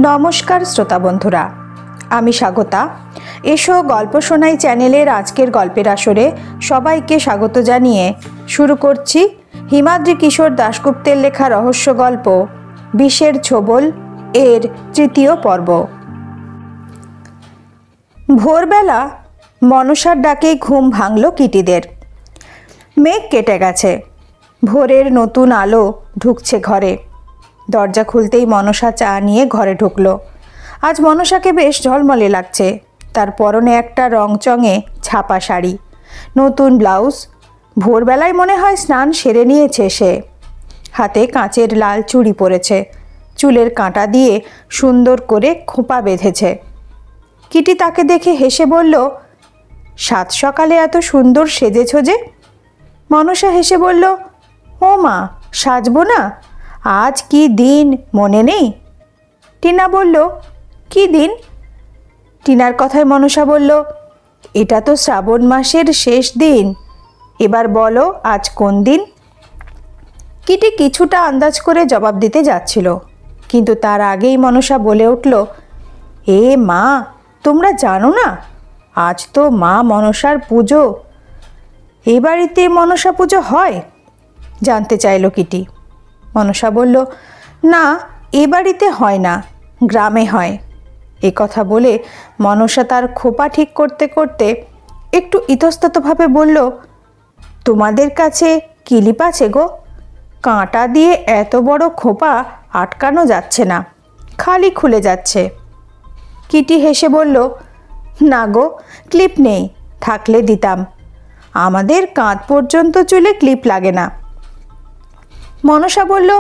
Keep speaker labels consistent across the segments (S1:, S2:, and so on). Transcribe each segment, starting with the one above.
S1: নমস্কার শ্রোতা বন্ধুরা, আমি স্বাগতা। এসো গল্প শোনাই চ্যানেলের আজকের গল্পের আসরে সবাইকে স্বাগত জানিয়ে শুরু করছি হিমাদ্রি কিশোর দাশগুপ্তের লেখা রহস্য গল্প বিষের ছোবল এর তৃতীয় পর্ব। ভোরবেলা মনসার ডাকে ঘুম ভাঙল কিটিদের। মেঘ কেটে গেছে, ভোরের নতুন আলো ঢুকছে ঘরে। দরজা খুলতেই মনসা চা নিয়ে ঘরে ঢুকলো। আজ মনসাকে বেশ ঝলমলে লাগছে। তার পরনে একটা রংচঙে ছাপা শাড়ি, নতুন ব্লাউজ। ভোরবেলায় মনে হয় স্নান সেরে নিয়েছে সে। হাতে কাঁচের লাল চুড়ি পরেছে, চুলের কাঁটা দিয়ে সুন্দর করে খোঁপা বেঁধেছে। কিটি তাকে দেখে হেসে বলল, সাত সকালে এত সুন্দর সেজেছ যে? মনসা হেসে বলল, ও মা, সাজবো না? আজ কি দিন মনে নেই? টিনা বলল, কি দিন? টিনার কথায় মনসা বলল, এটা তো শ্রাবণ মাসের শেষ দিন। এবার বলো আজ কোন দিন? কিটি কিছুটা আন্দাজ করে জবাব দিতে যাচ্ছিল, কিন্তু তার আগেই মনসা বলে উঠল, এ মা, তোমরা জানো না আজ তো মা মনসার পুজো। এ বাড়িতে মনসা পুজো হয়? জানতে চাইল কিটি। মনসা বলল, না, এ বাড়িতে হয় না, গ্রামে হয়। এ কথা বলে মনসা তার খোপা ঠিক করতে করতে একটু ইতস্ততভাবে বলল, তোমাদের কাছে কিলিপ আছে গো? কাঁটা দিয়ে এত বড় খোপা আটকানো যাচ্ছে না, খালি খুলে যাচ্ছে। কিটি হেসে বলল, না গো, ক্লিপ নেই, থাকলে দিতাম। আমাদের কাঁধ পর্যন্ত চুলে ক্লিপ লাগে না। মনসা বলল,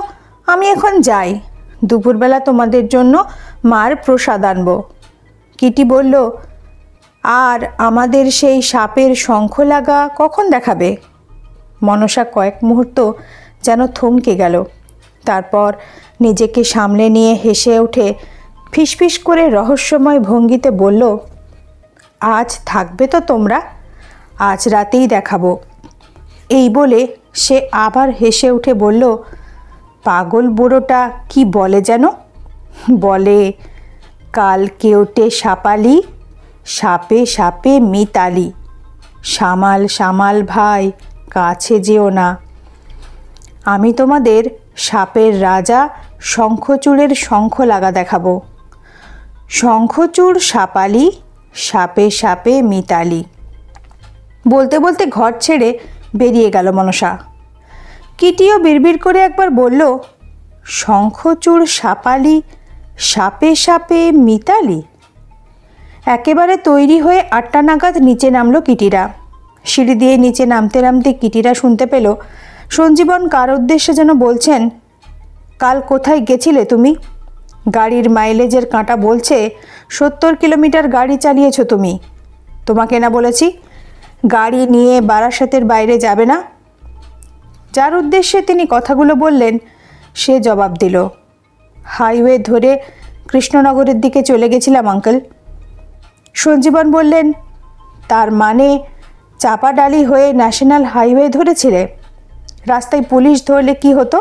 S1: আমি এখন যাই, দুপুরবেলা তোমাদের জন্য মার প্রসাদ আনবো। কিটি বলল, আর আমাদের সেই সাপের শঙ্খ লাগা কখন দেখাবে? মনসা কয়েক মুহূর্ত যেন থমকে গেল। তারপর নিজেকে সামলে নিয়ে হেসে উঠে ফিসফিস করে রহস্যময় ভঙ্গিতে বলল, আজ থাকবে তো তোমরা? আজ রাতেই দেখাবো। এই বলে সে আবার হেসে উঠে বলল, পাগল বুড়োটা কি বলে যেন? বলে, কাল কেউটে সাপালি, সাপে সাপে মিতালি, সামাল সামাল ভাই, কাছে যেও না। আমি তোমাদের সাপের রাজা শঙ্খচূড়ের শঙ্খ লাগা দেখাবো। শঙ্খচূড় সাপালি, সাপে সাপে মিতালি। বলতে বলতে ঘর ছেড়ে বেরিয়ে গেল মনসা। কিটিও বিড়বিড় করে একবার বলল, শঙ্খচূড় সাপালি, সাপে সাপে মিতালি। একেবারে তৈরি হয়ে 8টা নাগাদ নিচে নামলো কিটিরা। সিঁড়ি দিয়ে নিচে নামতে নামতে কিটিরা শুনতে পেল সঞ্জীবন কার উদ্দেশ্যে যেন বলছেন, কাল কোথায় গেছিলে তুমি? গাড়ির মাইলেজের কাঁটা বলছে 70 কিলোমিটার গাড়ি চালিয়েছ তুমি। তোমাকে না বলেছি গাড়ি নিয়ে বারাসাতের বাইরে যাবে না? যার উদ্দেশ্যে তিনি কথাগুলো বললেন সে জবাব দিল, হাইওয়ে ধরে কৃষ্ণনগরের দিকে চলে গেছিলাম আঙ্কেল। সঞ্জীবন বললেন, তার মানে চাপাডালি হয়ে ন্যাশনাল হাইওয়ে ধরেছিলে? রাস্তায় পুলিশ ধরলে কি হতো?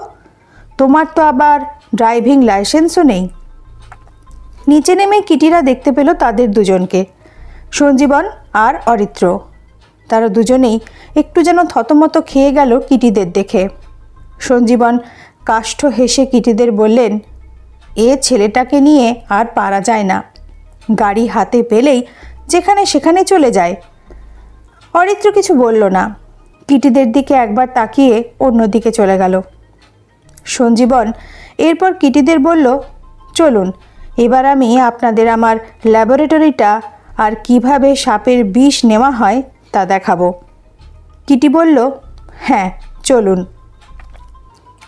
S1: তোমার তো আবার ড্রাইভিং লাইসেন্সও নেই। নিচে নেমে কিটিরা দেখতে পেল তাদের দুজনকে, সঞ্জীবন আর অরিত্র। তারা দুজনেই একটু যেন থতমত খেয়ে গেল কিটিদের দেখে। সঞ্জীবন কাষ্ঠ হেসে কিটিদের বললেন, এ ছেলেটাকে নিয়ে আর পারা যায় না, গাড়ি হাতে পেলেই যেখানে সেখানে চলে যায়। অরিত্র কিছু বলল না, কিটিদের দিকে একবার তাকিয়ে অন্যদিকে চলে গেল। সঞ্জীবন এরপর কিটিদের বলল, চলুন এবার আমি আপনাদের আমার ল্যাবরেটরিটা আর কিভাবে সাপের বিষ নেওয়া হয় তা দেখাবো। কিটি বলল, হ্যাঁ চলুন।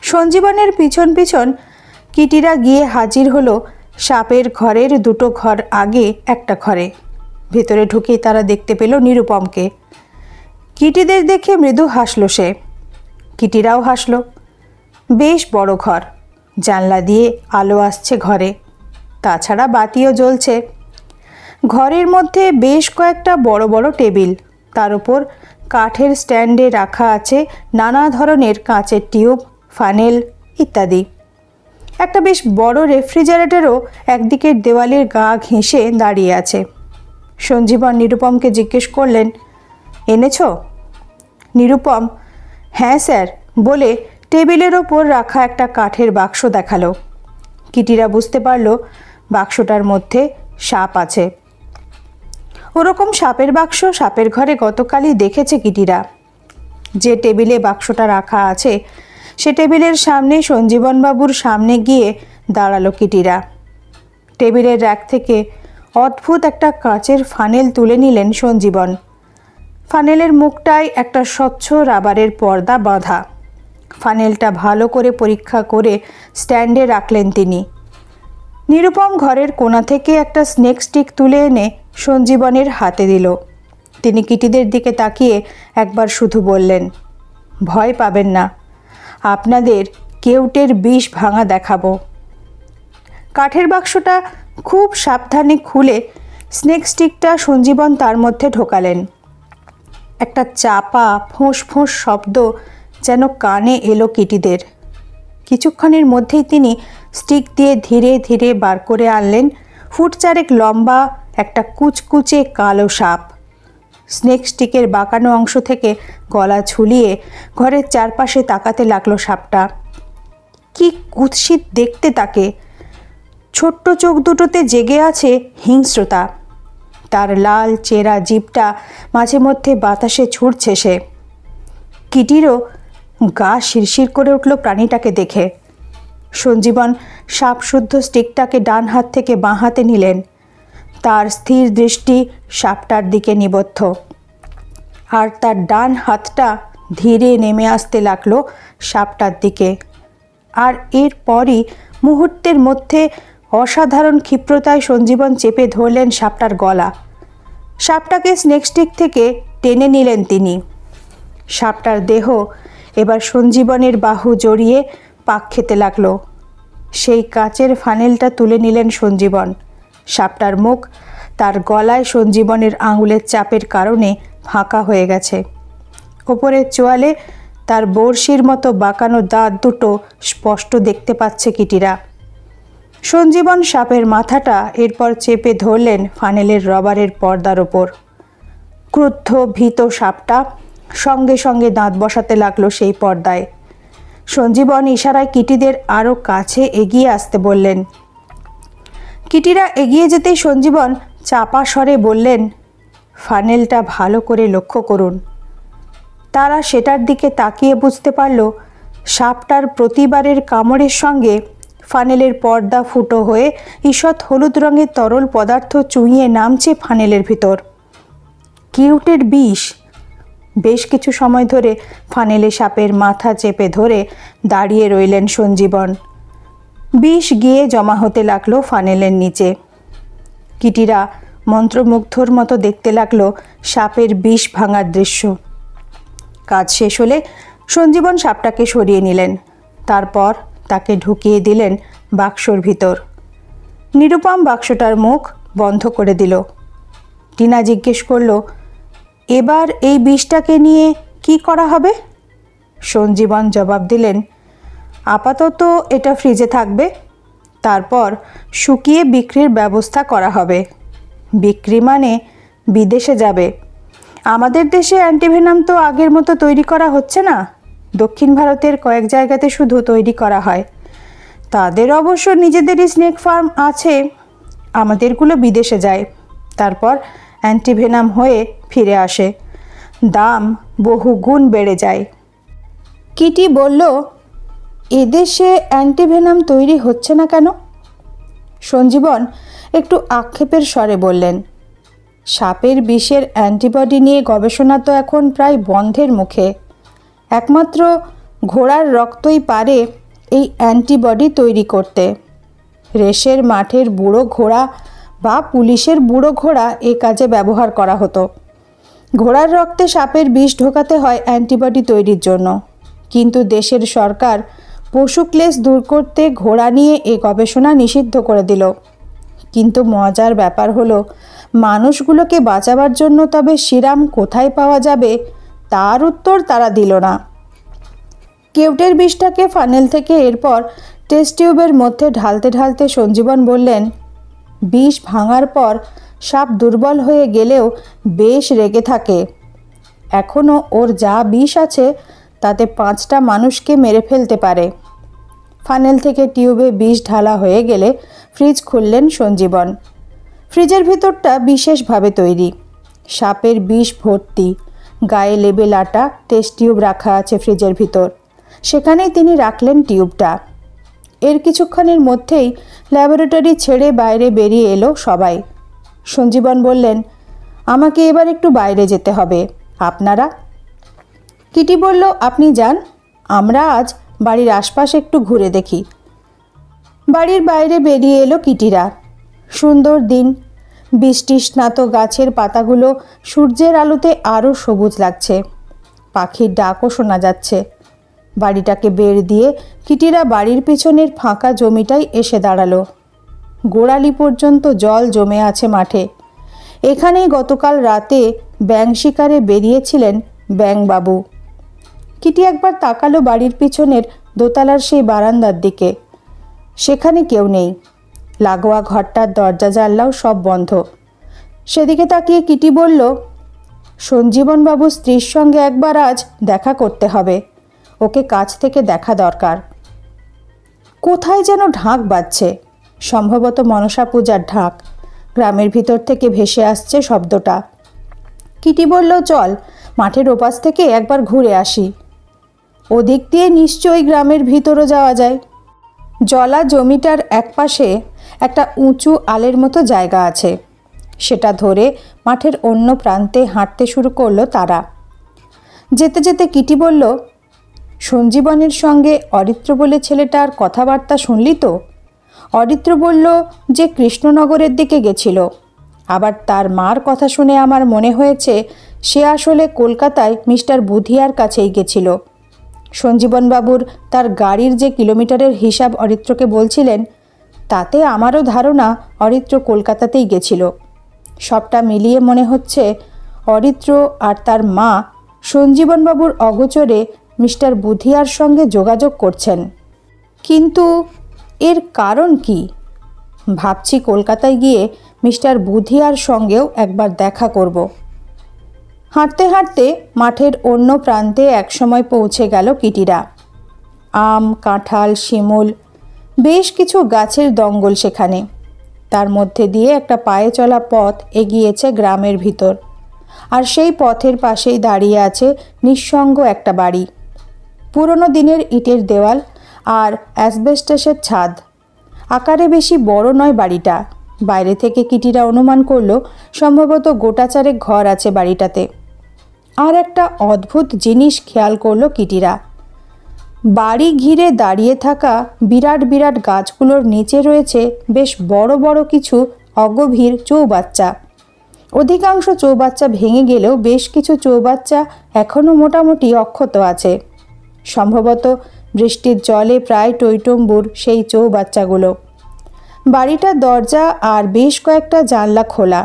S1: সঞ্জীবনের পিছন পিছন কিটিরা গিয়ে হাজির হলো সাপের ঘরের 2টো ঘর আগে একটা ঘরে। ভেতরে ঢুকেই তারা দেখতে পেল নিরুপমকে। কিটিদের দেখে মৃদু হাসল সে। কিটিরাও হাসল। বেশ বড় ঘর, জানলা দিয়ে আলো আসছে ঘরে, তাছাড়া বাতিও জ্বলছে। ঘরের মধ্যে বেশ কয়েকটা বড় বড় টেবিল, তার উপর কাঠের স্ট্যান্ডে রাখা আছে নানা ধরনের কাঁচের টিউব, ফানেল ইত্যাদি। একটা বেশ বড় রেফ্রিজারেটরও একদিকের দেওয়ালের গা ঘেঁষে দাঁড়িয়ে আছে। সঞ্জীবন নিরুপমকে জিজ্ঞেস করলেন, এনেছ? নিরুপম হ্যাঁ স্যার বলে টেবিলের ওপর রাখা একটা কাঠের বাক্স দেখালো। কিটিরা বুঝতে পারল বাক্সটার মধ্যে সাপ আছে। ওরকম সাপের বাক্স সাপের ঘরে গতকালই দেখেছে কিটিরা। যে টেবিলে বাক্সটা রাখা আছে সে টেবিলের সামনে সঞ্জীবনবাবুর সামনে গিয়ে দাঁড়ালো কিটিরা। টেবিলের র্যাক থেকে অদ্ভুত একটা কাচের ফানেল তুলে নিলেন সঞ্জীবন। ফানেলের মুখটায় একটা স্বচ্ছ রাবারের পর্দা বাঁধা। ফানেলটা ভালো করে পরীক্ষা করে স্ট্যান্ডে রাখলেন তিনি। নিরুপম ঘরের কোণা থেকে একটা স্নেক স্টিক তুলে এনে সঞ্জীবনের হাতে দিল। তিনি কিটিদের দিকে তাকিয়ে একবার শুধু বললেন, ভয় পাবেন না, আপনাদের কেউটের বিষ ভাঙা দেখাবো। কাঠের বাক্সটা খুব সাবধানে খুলে স্নেক স্টিকটা সঞ্জীবন তার মধ্যে ঢোকালেন। একটা চাপা ফোঁস ফোঁস শব্দ যেন কানে এলো কিটিদের। কিছুক্ষণের মধ্যেই তিনি স্টিক দিয়ে ধীরে ধীরে বার করে আনলেন ফুট চারেক লম্বা একটা কুচকুচে কালো সাপ। স্নেক স্টিকের বাঁকানো অংশ থেকে গলা ঝুলিয়ে ঘরের চারপাশে তাকাতে লাগলো সাপটা। কি কুৎসিত দেখতে তাকে! ছোট্ট চোখ দুটোতে জেগে আছে হিংস্রতা। তার লাল চেরা জিভটা মাঝে মধ্যে বাতাসে ছুটছে সে। কিটিরও গা শিরশির করে উঠল প্রাণীটাকে দেখে। সঞ্জীবন সাপশুদ্ধ স্টিকটাকে ডান হাত থেকে বাঁ হাতে নিলেন। তার স্থির দৃষ্টি সাপটার দিকে নিবদ্ধ, আর তার ডান হাতটা ধীরে নেমে আসতে লাগলো সাপটার দিকে। আর এরপরই মুহূর্তের মধ্যে অসাধারণ ক্ষিপ্রতায় সঞ্জীবন চেপে ধরলেন সাপটার গলা। সাপটাকে স্নেক স্টিক থেকে টেনে নিলেন তিনি। সাপটার দেহ এবার সঞ্জীবনের বাহু জড়িয়ে পাক খেতে লাগলো। সেই কাচের ফানেলটা তুলে নিলেন সঞ্জীবন। সাপটার মুখ তার গলায় সঞ্জীবনের আঙুলের চাপের কারণে ফাঁকা হয়ে গেছে। ওপরের চোয়ালে তার বড়শির মতো বাঁকানো দাঁত দুটো স্পষ্ট দেখতে পাচ্ছে কিটিরা। সঞ্জীবন সাপের মাথাটা এরপর চেপে ধরলেন ফানেলের রবারের পর্দার ওপর। ক্রুদ্ধ ভীত সাপটা সঙ্গে সঙ্গে দাঁত বসাতে লাগলো সেই পর্দায়। সঞ্জীবন ইশারায় কিটিদের আরও কাছে এগিয়ে আসতে বললেন। কিটিরা এগিয়ে যেতেই সঞ্জীবন চাপা স্বরে বললেন, ফানেলটা ভালো করে লক্ষ্য করুন। তারা সেটার দিকে তাকিয়ে বুঝতে পারল সাপটার প্রতিবারের কামড়ের সঙ্গে ফানেলের পর্দা ফুটো হয়ে ঈষৎ হলুদ রঙের তরল পদার্থ চুঁইয়ে নামছে ফানেলের ভিতর। কিউটের বিষ। বেশ কিছু সময় ধরে ফানেলে সাপের মাথা চেপে ধরে দাঁড়িয়ে রইলেন সঞ্জীবন। বিষ গিয়ে জমা হতে লাগলো ফানেলের নিচে। কিটিরা মন্ত্রমুগ্ধর মতো দেখতে লাগলো সাপের বিষ ভাঙার দৃশ্য। কাজ শেষ হলে সঞ্জীবন সাপটাকে সরিয়ে নিলেন। তারপর তাকে ঢুকিয়ে দিলেন বাক্সর ভিতর। নিরুপম বাক্সটার মুখ বন্ধ করে দিল। টিনা জিজ্ঞেস করল, এবার এই বিষটাকে নিয়ে কি করা হবে? সঞ্জীবন জবাব দিলেন, আপাতত এটা ফ্রিজে থাকবে, তারপর শুকিয়ে বিক্রির ব্যবস্থা করা হবে। বিক্রি মানে বিদেশে যাবে। আমাদের দেশে অ্যান্টিভেনাম তো আগের মতো তৈরি করা হচ্ছে না। দক্ষিণ ভারতের কয়েক জায়গাতে শুধু তৈরি করা হয়। তাদের অবশ্য নিজেদেরই স্নেক ফার্ম আছে। আমাদেরগুলো বিদেশে যায়, তারপর অ্যান্টিভেনাম হয়ে ফিরে আসে। দাম বহু গুণ বেড়ে যায়। কিটি বলল, এদেশে অ্যান্টিভেনাম তৈরি হচ্ছে না কেন? সঞ্জীবন একটু আক্ষেপের স্বরে বললেন, সাপের বিষের অ্যান্টিবডি নিয়ে গবেষণা তো এখন প্রায় বন্ধের মুখে। একমাত্র ঘোড়ার রক্তই পারে এই অ্যান্টিবডি তৈরি করতে। রেসের মাঠের বুড়ো ঘোড়া বা পুলিশের বুড়ো ঘোড়া এ কাজে ব্যবহার করা হতো। ঘোড়ার রক্তে সাপের বিষ ঢোকাতে হয় অ্যান্টিবডি তৈরির জন্য। কিন্তু দেশের সরকার পশু ক্লেশ দূর করতে ঘোড়া নিয়ে এ গবেষণা নিষিদ্ধ করে দিল। কিন্তু মজার ব্যাপার হলো, মানুষগুলোকে বাঁচাবার জন্য তবে সিরাম কোথায় পাওয়া যাবে তার উত্তর তারা দিল না। কেউটের বিষটাকে ফানেল থেকে এরপর টেস্ট টিউবের মধ্যে ঢালতে ঢালতে সঞ্জীবন বললেন, বিষ ভাঙার পর সাপ দুর্বল হয়ে গেলেও বেশ রেগে থাকে। এখনও ওর যা বিষ আছে তাতে 5টা মানুষকে মেরে ফেলতে পারে। ফানেল থেকে টিউবে বিষ ঢালা হয়ে গেলে ফ্রিজ খুললেন সঞ্জীবন। ফ্রিজের ভিতরটা বিশেষভাবে তৈরি, সাপের বিষ ভর্তি। গায়ে লেবেল আটা টেস্ট টিউব রাখা আছে ফ্রিজের ভিতর, সেখানেই তিনি রাখলেন টিউবটা। এর কিছুক্ষণের মধ্যেই ল্যাবরেটরি ছেড়ে বাইরে বেরিয়ে এলো সবাই। সঞ্জীবন বললেন, আমাকে এবার একটু বাইরে যেতে হবে, আপনারা? কিটি বলল, আপনি যান, আমরা আজ বাড়ির আশপাশ একটু ঘুরে দেখি। বাড়ির বাইরে বেরিয়ে এলো কিটিরা। সুন্দর দিন, বৃষ্টি স্নাত গাছের পাতাগুলো সূর্যের আলোতে আরও সবুজ লাগছে। পাখির ডাকও শোনা যাচ্ছে। বাড়িটাকে বেড় দিয়ে কিটিরা বাড়ির পিছনের ফাঁকা জমিটাই এসে দাঁড়ালো। গোড়ালি পর্যন্ত জল জমে আছে মাঠে। এখানেই গতকাল রাতে ব্যাঙ শিকারে বেরিয়েছিলেন ব্যাঙবাবু। কিটি একবার তাকালো বাড়ির পিছনের দোতলার সেই বারান্দার দিকে। সেখানে কেউ নেই। লাগোয়া ঘরটার দরজা জানলাও সব বন্ধ। সেদিকে তাকিয়ে কিটি বলল, সঞ্জীবনবাবুর স্ত্রীর সঙ্গে একবার আজ দেখা করতে হবে, ওকে কাছ থেকে দেখা দরকার। কোথায় যেন ঢাক বাজছে, সম্ভবত মনসা পূজার ঢাক। গ্রামের ভিতর থেকে ভেসে আসছে শব্দটা। কিটি বলল, চল মাঠের ওপাশ থেকে একবার ঘুরে আসি। ওদিক দিয়ে নিশ্চয়ই গ্রামের ভিতরও যাওয়া যায়। জলা জমিটার একপাশে একটা উঁচু আলের মতো জায়গা আছে, সেটা ধরে মাঠের অন্য প্রান্তে হাঁটতে শুরু করলো তারা। যেতে যেতে কিটি বলল, সঞ্জীবনের সঙ্গে অরিত্র বলে ছেলেটার কথাবার্তা শুনলি তো? অরিত্র বলল যে কৃষ্ণনগরের দিকে গেছিল। আবার তার মার কথা শুনে আমার মনে হয়েছে সে আসলে কলকাতায় মিস্টার বুধিয়ার কাছেই গেছিল। সঞ্জীবনবাবুর তার গাড়ির যে কিলোমিটারের হিসাব অরিত্রকে বলছিলেন, তাতে আমারও ধারণা অরিত্র কলকাতাতেই গেছিল। সবটা মিলিয়ে মনে হচ্ছে অরিত্র আর তার মা সঞ্জীবনবাবুর অগোচরে মিস্টার বুধিয়ার সঙ্গে যোগাযোগ করছেন। কিন্তু এর কারণ কি? ভাবছি কলকাতায় গিয়ে মিস্টার বুধিয়ার সঙ্গেও একবার দেখা করব। হাঁটতে হাঁটতে মাঠের অন্য প্রান্তে একসময় পৌঁছে গেল কিটিরা। আম, কাঁঠাল, শিমুল, বেশ কিছু গাছের দঙ্গল সেখানে। তার মধ্যে দিয়ে একটা পায়ে চলা পথ এগিয়েছে গ্রামের ভিতর। আর সেই পথের পাশেই দাঁড়িয়ে আছে নিঃসঙ্গ একটা বাড়ি। পুরনো দিনের ইটের দেওয়াল আর অ্যাসবেস্টসের ছাদ। আকারে বেশি বড় নয় বাড়িটা। বাইরে থেকে কিটিরা অনুমান করল সম্ভবত গোটাচারেক ঘর আছে বাড়িটাতে। আর একটা অদ্ভুত জিনিস খেয়াল করলো কিটিরা। বাড়ি ঘিরে দাঁড়িয়ে থাকা বিরাট বিরাট গাছগুলোর নিচে রয়েছে বেশ বড় বড় কিছু অগভীর চৌবাচ্চা। অধিকাংশ চৌবাচ্চা ভেঙে গেলেও বেশ কিছু চৌবাচ্চা এখনও মোটামুটি অক্ষত আছে। সম্ভবত বৃষ্টির জলে প্রায় টইটম্বুর সেই চৌবাচ্চাগুলো। বাড়িটার দরজা আর বেশ কয়েকটা জানলা খোলা।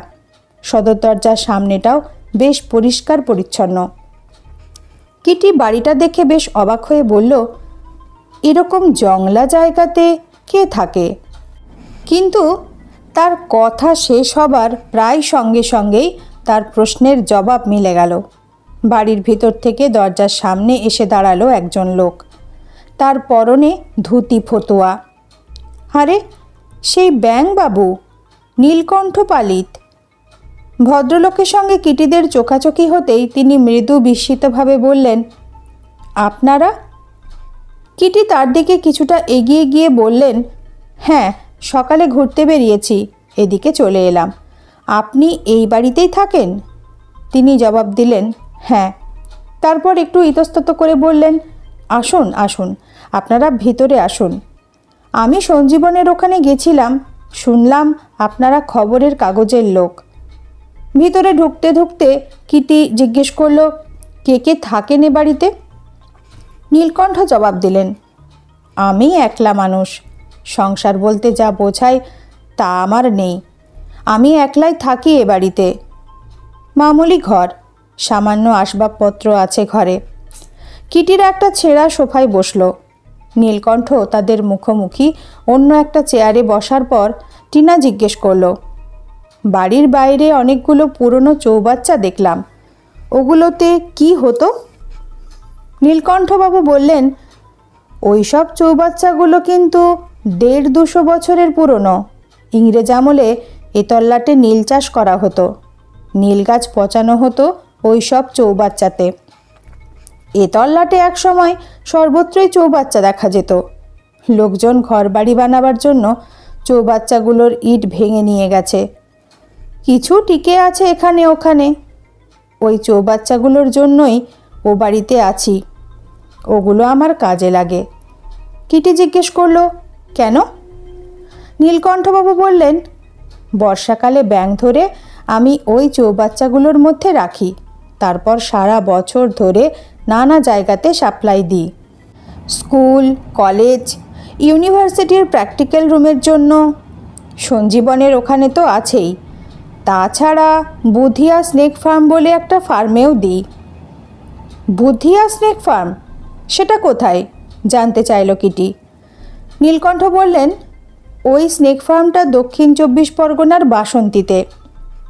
S1: সদর দরজার সামনেটাও বেশ পরিষ্কার পরিচ্ছন্ন। কিটি বাড়িটা দেখে বেশ অবাক হয়ে বলল, এরকম জংলা জায়গাতে কে থাকে? কিন্তু তার কথা শেষ হবার প্রায় সঙ্গে সঙ্গেই তার প্রশ্নের জবাব মিলে গেল। বাড়ির ভিতর থেকে দরজার সামনে এসে দাঁড়ালো একজন লোক। তার পরনে ধুতি ফতুয়া। আরে, সেই ব্যাঙবাবু, নীলকণ্ঠ পালিত। ভদ্রলোকের সঙ্গে কিটিদের চোখাচোখি হতেই তিনি মৃদু বিস্মিতভাবে বললেন, আপনারা? কিটি তার দিকে কিছুটা এগিয়ে গিয়ে বললেন, হ্যাঁ, সকালে ঘুরতে বেরিয়েছি, এদিকে চলে এলাম। আপনি এই বাড়িতেই থাকেন? তিনি জবাব দিলেন, হ্যাঁ। তারপর একটু ইতস্তত করে বললেন, আসুন আসুন, আপনারা ভিতরে আসুন। আমি সঞ্জীবনের ওখানে গেছিলাম, শুনলাম আপনারা খবরের কাগজের লোক। ভিতরে ঢুকতে ঢুকতে কিটি জিজ্ঞেস করল, কে কে থাকেন এ বাড়িতে? নীলকণ্ঠ জবাব দিলেন, আমি একলা মানুষ। সংসার বলতে যা বোঝায় তা আমার নেই। আমি একলাই থাকি এ বাড়িতে। মামুলি ঘর, সামান্য আসবাবপত্র আছে ঘরে। কিটিরা একটা ছেঁড়া সোফায় বসল। নীলকণ্ঠ তাদের মুখোমুখি অন্য একটা চেয়ারে বসার পর টিনা জিজ্ঞেস করল, বাড়ির বাইরে অনেকগুলো পুরনো চৌবাচ্চা দেখলাম, ওগুলোতে কি হতো? নীলকণ্ঠবাবু বললেন, ওই সব চৌবাচ্চাগুলো কিন্তু 150-200 বছরের পুরনো। ইংরেজ আমলে এ তল্লাটে নীল চাষ করা হতো, নীল গাছ পচানো হতো ওই সব চৌবাচ্চাতে। এ তল্লাটে একসময় সর্বত্রই চৌবাচ্চা দেখা যেত। লোকজন ঘরবাড়ি বানাবার জন্য চৌবাচ্চাগুলোর ইট ভেঙে নিয়ে গেছে, কিছু টিকে আছে এখানে ওখানে। ওই চৌবাচ্চাগুলোর জন্যই ও বাড়িতে আছি, ওগুলো আমার কাজে লাগে। কিটি জিজ্ঞেস করলো, কেন? নীলকণ্ঠবাবু বললেন, বর্ষাকালে ব্যাঙ ধরে আমি ওই চৌবাচ্চাগুলোর মধ্যে রাখি, তারপর সারা বছর ধরে নানা জায়গাতে সাপ্লাই দিই। স্কুল, কলেজ, ইউনিভার্সিটির প্র্যাকটিক্যাল রুমের জন্য। সঞ্জীবনের ওখানে তো আছেই, তাছাড়া বুধিয়া স্নেক ফার্ম বলে একটা ফার্মেও দিই। বুধিয়া স্নেক ফার্ম, সেটা কোথায়? জানতে চাইল কিটি। নীলকণ্ঠ বললেন, ওই স্নেক ফার্মটা দক্ষিণ 24 পরগনার বাসন্তীতে,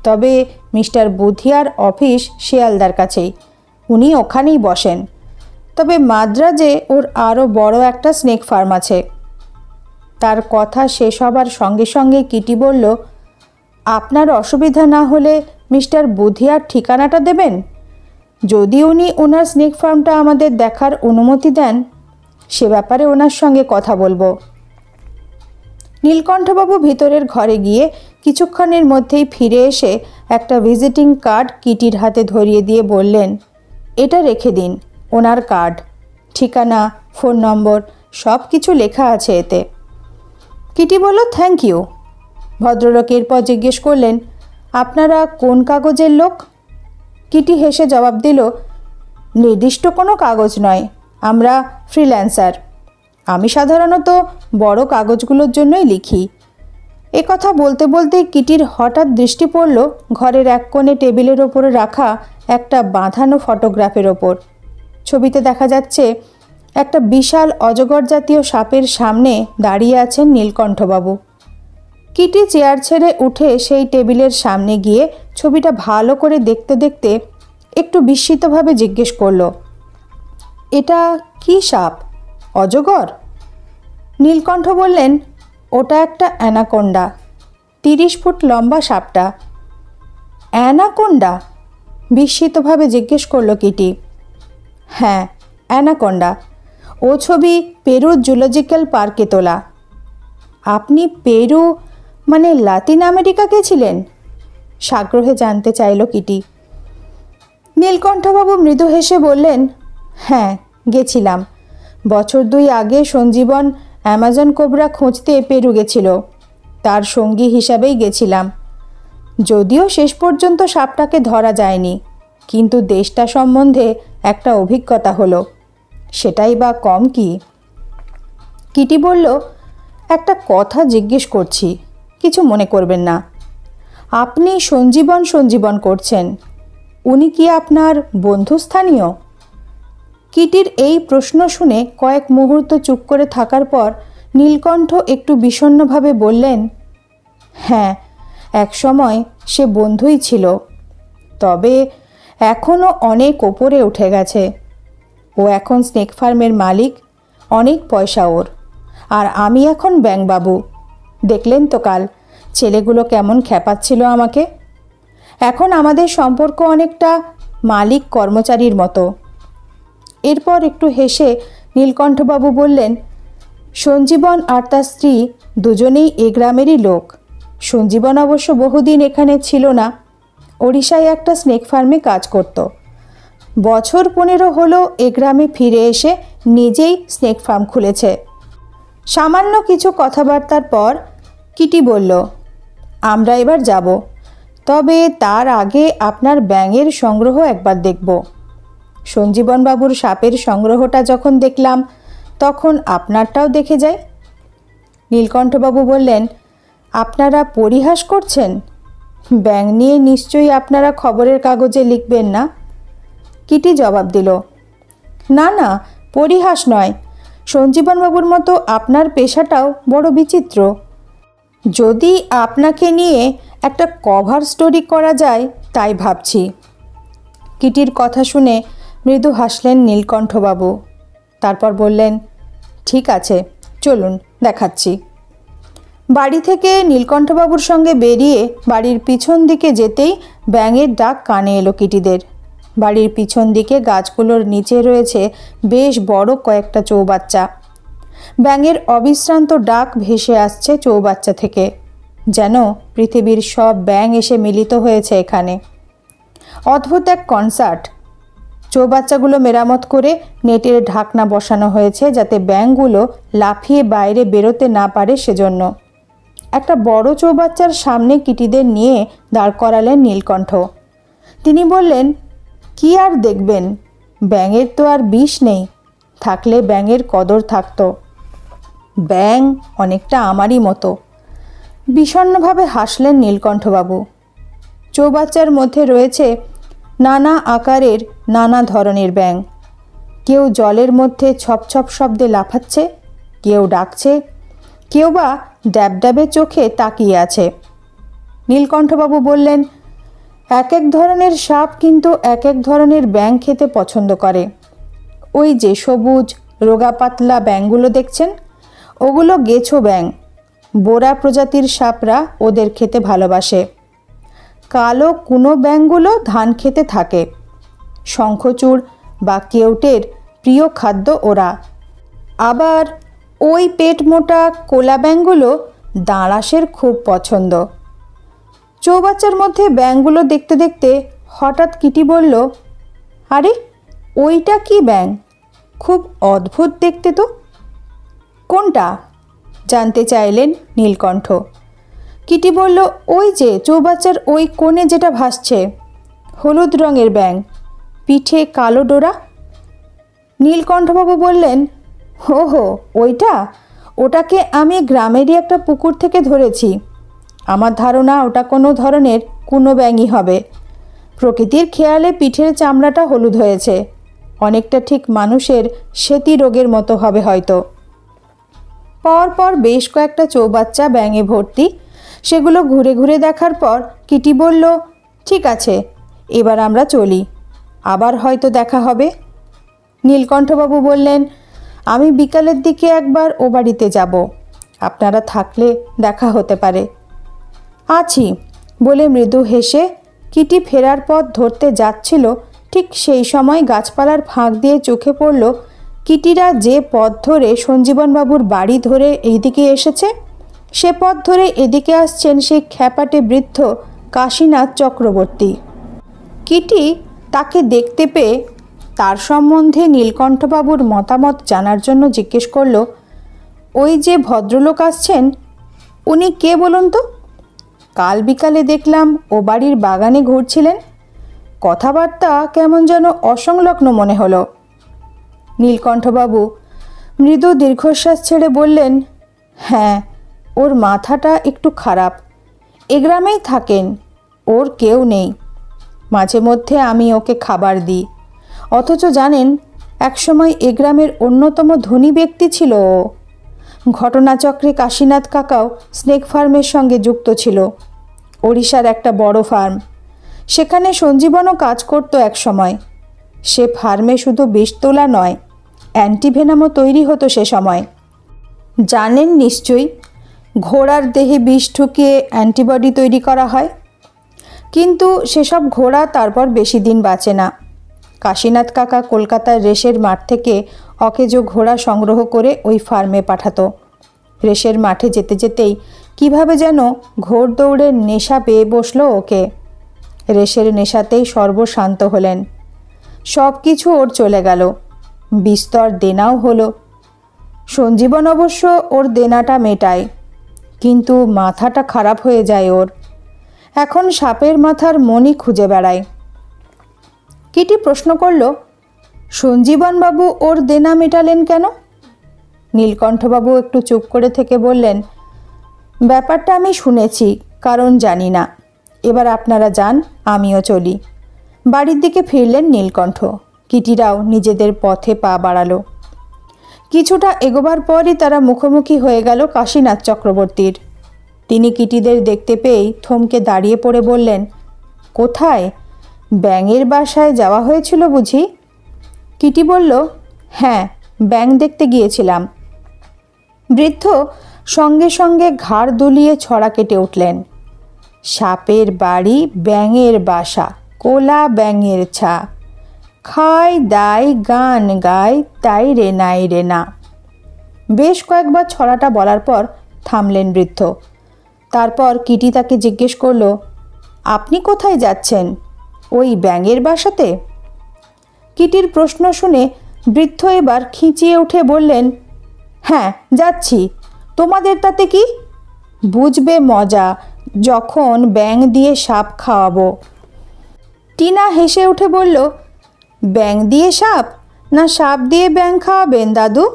S1: তবে মিস্টার বুধিয়ার অফিস শিয়ালদার কাছেই, উনি ওখানেই বসেন। তবে মাদ্রাজে ওর আরও বড় একটা স্নেক ফার্ম আছে। তার কথা শেষ হবার সঙ্গে সঙ্গে কিটি বলল, আপনার অসুবিধা না হলে মিস্টার বুধিয়ার ঠিকানাটা দেবেন? যদি উনি ওনার স্নেক ফার্মটা আমাদের দেখার অনুমতি দেন, সে ব্যাপারে ওনার সঙ্গে কথা বলবো। নীলকণ্ঠবাবু ভিতরের ঘরে গিয়ে কিছুক্ষণের মধ্যেই ফিরে এসে একটা ভিজিটিং কার্ড কিটির হাতে ধরিয়ে দিয়ে বললেন, এটা রেখে দিন, ওনার কার্ড, ঠিকানা, ফোন নম্বর সব কিছু লেখা আছে এতে। কিটি বলল, থ্যাংক ইউ। ভদ্রলোক এরপর জিজ্ঞেস করলেন, আপনারা কোন কাগজের লোক? কিটি হেসে জবাব দিল, নির্দিষ্ট কোনো কাগজ নয়, আমরা ফ্রিল্যান্সার। আমি সাধারণত বড় কাগজগুলোর জন্যই লিখি। এ কথা বলতে বলতে কিটির হঠাৎ দৃষ্টি পড়ল ঘরের এক কোণে টেবিলের ওপরে রাখা একটা বাঁধানো ফটোগ্রাফের ওপর। ছবিতে দেখা যাচ্ছে একটা বিশাল অজগর জাতীয় সাপের সামনে দাঁড়িয়ে আছেন নীলকণ্ঠবাবু। কিটি চেয়ার ছেড়ে উঠে সেই টেবিলের সামনে গিয়ে ছবিটা ভালো করে দেখতে দেখতে একটু বিস্মিতভাবে জিজ্ঞেস করল, এটা কি সাপ? অজগর? নীলকণ্ঠ বললেন, ওটা একটা অ্যানাকোন্ডা, 30 ফুট লম্বা সাপটা। অ্যানাকোন্ডা? বিস্মিতভাবে জিজ্ঞেস করল কিটি। হ্যাঁ, অ্যানাকোন্ডা। ও ছবি পেরু জুলজিক্যাল পার্কে তোলা। আপনি পেরু মানে লাতিন আমেরিকা গেছিলেন? সাগ্রহে জানতে চাইল কিটি। নীলকণ্ঠবাবু মৃদু হেসে বললেন, হ্যাঁ গেছিলাম। বছর 2 আগে সঞ্জীবন অ্যামাজন কোবরা খুঁজতে পেরু গেছিল, তার সঙ্গী হিসাবেই গেছিলাম। যদিও শেষ পর্যন্ত সাপটাকে ধরা যায়নি, কিন্তু দেশটা সম্বন্ধে একটা অভিজ্ঞতা হলো, সেটাই বা কম কি? কিটি বলল, একটা কথা জিজ্ঞেস করছি, কিছু মনে করবেন না। আপনি সঞ্জীবন করছেন, উনি কি আপনার বন্ধুস্থানীয়? কিটির এই প্রশ্ন শুনে কয়েক মুহূর্ত চুপ করে থাকার পর নীলকণ্ঠ একটু বিষণ্ণভাবে বললেন, হ্যাঁ, একসময় সে বন্ধুই ছিল, তবে এখনও অনেক ওপরে উঠে গেছে। ও এখন স্নেক ফার্মের মালিক, অনেক পয়সা ওর। আর আমি এখন ব্যাঙবাবু। দেখলেন তো কাল ছেলেগুলো কেমন খেপাচ্ছিল আমাকে। এখন আমাদের সম্পর্ক অনেকটা মালিক কর্মচারীর মতো। এরপর একটু হেসে নীলকণ্ঠবাবু বললেন, সঞ্জীবন আর তার স্ত্রী দুজনেই এ গ্রামেরই লোক। সঞ্জীবন অবশ্য বহুদিন এখানে ছিল না, ওড়িশায় একটা স্নেক ফার্মে কাজ করত। বছর 15 হলো এ গ্রামে ফিরে এসে নিজেই স্নেক ফার্ম খুলেছে। সামান্য কিছু কথাবার্তার পর কিটি বলল, আমরা এবার যাব, তবে তার আগে আপনার ব্যাঙের সংগ্রহ একবার দেখব। সঞ্জীবনবাবুর সাপের সংগ্রহটা যখন দেখলাম, তখন আপনারটাও দেখে যাই। নীলকণ্ঠবাবু বললেন, আপনারা পরিহাস করছেন? ব্যাঙ নিয়ে নিশ্চয়ই আপনারা খবরের কাগজে লিখবেন না? কিটি জবাব দিল, না না, পরিহাস নয়, সঞ্জীবনবাবুর মতো আপনার পেশাটাও বড় বিচিত্র। যদি আপনাকে নিয়ে একটা কভার স্টোরি করা যায় তাই ভাবছি। কিটির কথা শুনে মৃদু হাসলেন নীলকণ্ঠবাবু। তারপর বললেন, ঠিক আছে, চলুন দেখাচ্ছি। বাড়ি থেকে নীলকণ্ঠবাবুর সঙ্গে বেরিয়ে বাড়ির পিছন দিকে যেতেই ব্যাঙের ডাক কানে এলো কিটিদের। বাড়ির পিছন দিকে গাছগুলোর নিচে রয়েছে বেশ বড় কয়েকটা চৌবাচ্চা। ব্যাঙের অবিশ্রান্ত ডাক ভেসে আসছে চৌবাচ্চা থেকে, যেন পৃথিবীর সব ব্যাঙ এসে মিলিত হয়েছে এখানে। অদ্ভুত এক কনসার্ট। চৌবাচ্চাগুলো মেরামত করে নেটের ঢাকনা বসানো হয়েছে যাতে ব্যাঙগুলো লাফিয়ে বাইরে বেরোতে না পারে সেজন্য। একটা বড় চৌবাচ্চার সামনে কিটিদের নিয়ে দাঁড় করালেন নীলকণ্ঠ। তিনি বললেন, কি আর দেখবেন, ব্যাঙের তো আর বিষ নেই, থাকলে ব্যাঙের কদর থাকতো। ব্যাঙ অনেকটা আমারই মতো। বিষণ্ণভাবে হাসলেন নীলকণ্ঠবাবু। চৌবাচ্চার মধ্যে রয়েছে নানা আকারের নানা ধরনের ব্যাঙ। কেউ জলের মধ্যে ছপছপ শব্দে লাফাচ্ছে, কেউ ডাকছে, কেউ বা ড্যাবড্যাবে চোখে তাকিয়ে আছে। নীলকণ্ঠবাবু বললেন, এক এক ধরনের সাপ কিন্তু এক এক ধরনের ব্যাঙ খেতে পছন্দ করে। ওই যে সবুজ রোগা পাতলা ব্যাঙগুলো দেখছেন, ওগুলো গেছো ব্যাঙ। বোরা প্রজাতির সাপরা ওদের খেতে ভালোবাসে। কালো কুনো ব্যাঙগুলো ধান খেতে থাকে। শঙ্খচূড় বা কেউটের প্রিয় খাদ্য ওরা। আবার ওই পেট মোটা কোলা ব্যাঙগুলো দাঁড়াসের খুব পছন্দ। চৌবাচ্চার মধ্যে ব্যাঙগুলো দেখতে দেখতে হঠাৎ কিটি বলল, আরে ওইটা কি ব্যাঙ? খুব অদ্ভুত দেখতে তো। কোনটা? জানতে চাইলেন নীলকণ্ঠ। কিটি বলল, ওই যে চৌবাচ্চার ওই কোণে যেটা ভাসছে, হলুদ রঙের ব্যাঙ, পিঠে কালো ডোরা। নীলকণ্ঠবাবু বললেন, হো, ওইটা? ওটাকে আমি গ্রামেরই একটা পুকুর থেকে ধরেছি। আমার ধারণা ওটা কোনো ধরনের কুনো ব্যাঙই হবে। প্রকৃতির খেয়ালে পিঠের চামড়াটা হলুদ হয়েছে, অনেকটা ঠিক মানুষের সেতি রোগের মতো হবে হয়তো। পর বেশ কয়েকটা চৌবাচ্চা ব্যাঙে ভর্তি। সেগুলো ঘুরে ঘুরে দেখার পর কিটি বলল, ঠিক আছে, এবার আমরা চলি, আবার হয়তো দেখা হবে। নীলকণ্ঠবাবু বললেন, আমি বিকালের দিকে একবার ও বাড়িতে যাব, আপনারা থাকলে দেখা হতে পারে। আছি বলে মৃদু হেসে কিটি ফেরার পথ ধরতে যাচ্ছিল, ঠিক সেই সময় গাছপালার ফাঁক দিয়ে চোখে পড়ল কিটিরা যে পথ ধরে সঞ্জীবনবাবুর বাড়ি ধরে এইদিকে এসেছে, সে পথ ধরে এদিকে আসছেন সেই খ্যাপাটে বৃদ্ধ কাশীনাথ চক্রবর্তী। কিটি তাকে দেখতে পেয়ে তার সম্বন্ধে নীলকণ্ঠবাবুর মতামত জানার জন্য জিজ্ঞেস করল, ওই যে ভদ্রলোক আসছেন, উনি কে বলুন তো? কাল বিকালে দেখলাম ও বাড়ির বাগানে ঘুরছিলেন, কথাবার্তা কেমন যেন অসংলগ্ন মনে হলো। নীলকণ্ঠবাবু মৃদু দীর্ঘশ্বাস ছেড়ে বললেন, হ্যাঁ, ওর মাথাটা একটু খারাপ। এ গ্রামেই থাকেন, ওর কেউ নেই। মাঝে মধ্যে আমি ওকে খাবার দিই। অথচ জানেন, একসময় এ গ্রামের অন্যতম ধনী ব্যক্তি ছিল ও। ঘটনাচক্রে কাশীনাথ কাকাও স্নেক ফার্মের সঙ্গে যুক্ত ছিল, ওড়িশার একটা বড় ফার্ম। সেখানে সঞ্জীবনও কাজ করত এক সময়। সে ফার্মে শুধু বিষ তোলা নয়, অ্যান্টিভেনামও তৈরি হতো সে সময়। জানেন নিশ্চয়ই, ঘোড়ার দেহে বিষ ঢুকিয়ে অ্যান্টিবডি তৈরি করা হয়। কিন্তু সেসব ঘোড়া তারপর বেশি দিন বাঁচে না। কাশীনাথ কাকা কলকাতার রেসের মাঠ থেকে অকেজো ঘোড়া সংগ্রহ করে ওই ফার্মে পাঠাতো। রেসের মাঠে যেতে যেতেই কিভাবে যেন ঘোড় দৌড়ের নেশা পেয়ে বসলো ওকে। রেসের নেশাতেই সর্বশান্ত হলেন। সব কিছু ওর চলে গেল, বিস্তর দেনাও হলো। সঞ্জীবন অবশ্য ওর দেনাটা মেটায়, কিন্তু মাথাটা খারাপ হয়ে যায় ওর। এখন সাপের মাথার মণি খুঁজে বেড়ায়। কিটি প্রশ্ন করল, সঞ্জীবনবাবু ওর দেনা মেটালেন কেন? নীলকণ্ঠবাবু একটু চুপ করে থেকে বললেন, ব্যাপারটা আমি শুনেছি, কারণ জানি না। এবার আপনারা যান, আমিও চলি। বাড়ির দিকে ফিরলেন নীলকণ্ঠ। কিটিরাও নিজেদের পথে পা বাড়ালো। কিছুটা এগোবার পরই তারা মুখোমুখি হয়ে গেল কাশীনাথ চক্রবর্তীর। তিনি কিটিদের দেখতে পেয়েই থমকে দাঁড়িয়ে পড়ে বললেন, কোথায়? ব্যাঙের বাসায় যাওয়া হয়েছিল বুঝি? কিটি বলল, হ্যাঁ, ব্যাঙ দেখতে গিয়েছিলাম। বৃদ্ধ সঙ্গে সঙ্গে ঘাড় দুলিয়ে ছড়া কেটে উঠলেন, সাপের বাড়ি ব্যাঙের বাসা, কোলা ব্যাঙের ছা, খাই দাই গান গাই তাই রে নাই রে না। বেশ কয়েকবার ছড়াটা বলার পর থামলেন বৃদ্ধ। তারপর কিটি তাকে জিজ্ঞেস করল, আপনি কোথায় যাচ্ছেন? ওই ব্যাঙের বাসাতে? কিটির প্রশ্ন শুনে বৃদ্ধ এবার খিঁচিয়ে উঠে বললেন, হ্যাঁ যাচ্ছি, তোমাদের তাতে কি? বুঝবে মজা যখন ব্যাঙ দিয়ে সাপ খাওয়াবো। টিনা হেসে উঠে বলল, ব্যাঙ দিয়ে সাপ না সাপ দিয়ে ব্যাঙ খাওয়াবেন দাদু?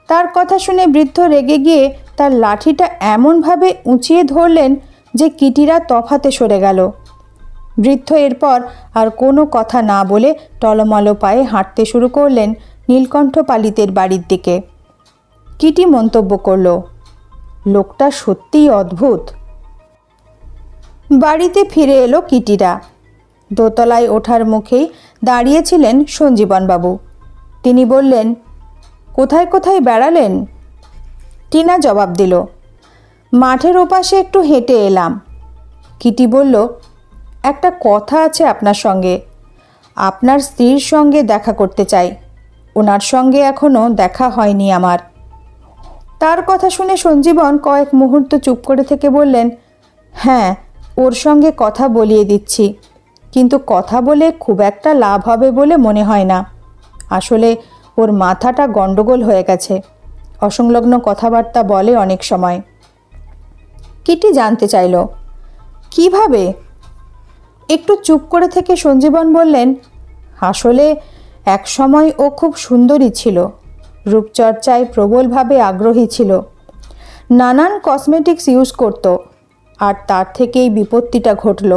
S1: তার কথা শুনে বৃদ্ধ রেগে গিয়ে তার লাঠিটা এমনভাবে উঁচিয়ে ধরলেন যে কিটিরা তফাতে সরে গেল। বৃদ্ধ এরপর আর কোনো কথা না বলে টলমলো পায়ে হাঁটতে শুরু করলেন নীলকণ্ঠ পালিতের বাড়ির দিকে। কিটি মন্তব্য করল, লোকটা সত্যিই অদ্ভুত। বাড়িতে ফিরে এলো কিটিরা। দোতলায় ওঠার মুখেই দাঁড়িয়েছিলেন সঞ্জীবনবাবু। তিনি বললেন, কোথায় কোথায় বেড়ালেন? টিনা জবাব দিল, মাঠের ওপাশে একটু হেঁটে এলাম। কিটি বলল, একটা কথা আছে আপনার সঙ্গে। আপনার স্ত্রীর সঙ্গে দেখা করতে চাই। ওনার সঙ্গে এখনও দেখা হয়নি আমার। তার কথা শুনে সঞ্জীবন কয়েক মুহূর্ত চুপ করে থেকে বললেন, হ্যাঁ, ওর সঙ্গে কথা বলিয়ে দিচ্ছি, কিন্তু কথা বলে খুব একটা লাভ হবে বলে মনে হয় না। আসলে ওর মাথাটা গণ্ডগোল হয়ে গেছে, অসংলগ্ন কথাবার্তা বলে অনেক সময়। কিটি জানতে চাইল, কিভাবে? একটু চুপ করে থেকে সঞ্জীবন বললেন, আসলে এক সময় ও খুব সুন্দরী ছিল, রূপচর্চায় প্রবলভাবে আগ্রহী ছিল, নানান কসমেটিক্স ইউজ করত, আর তার থেকেই বিপত্তিটা ঘটল।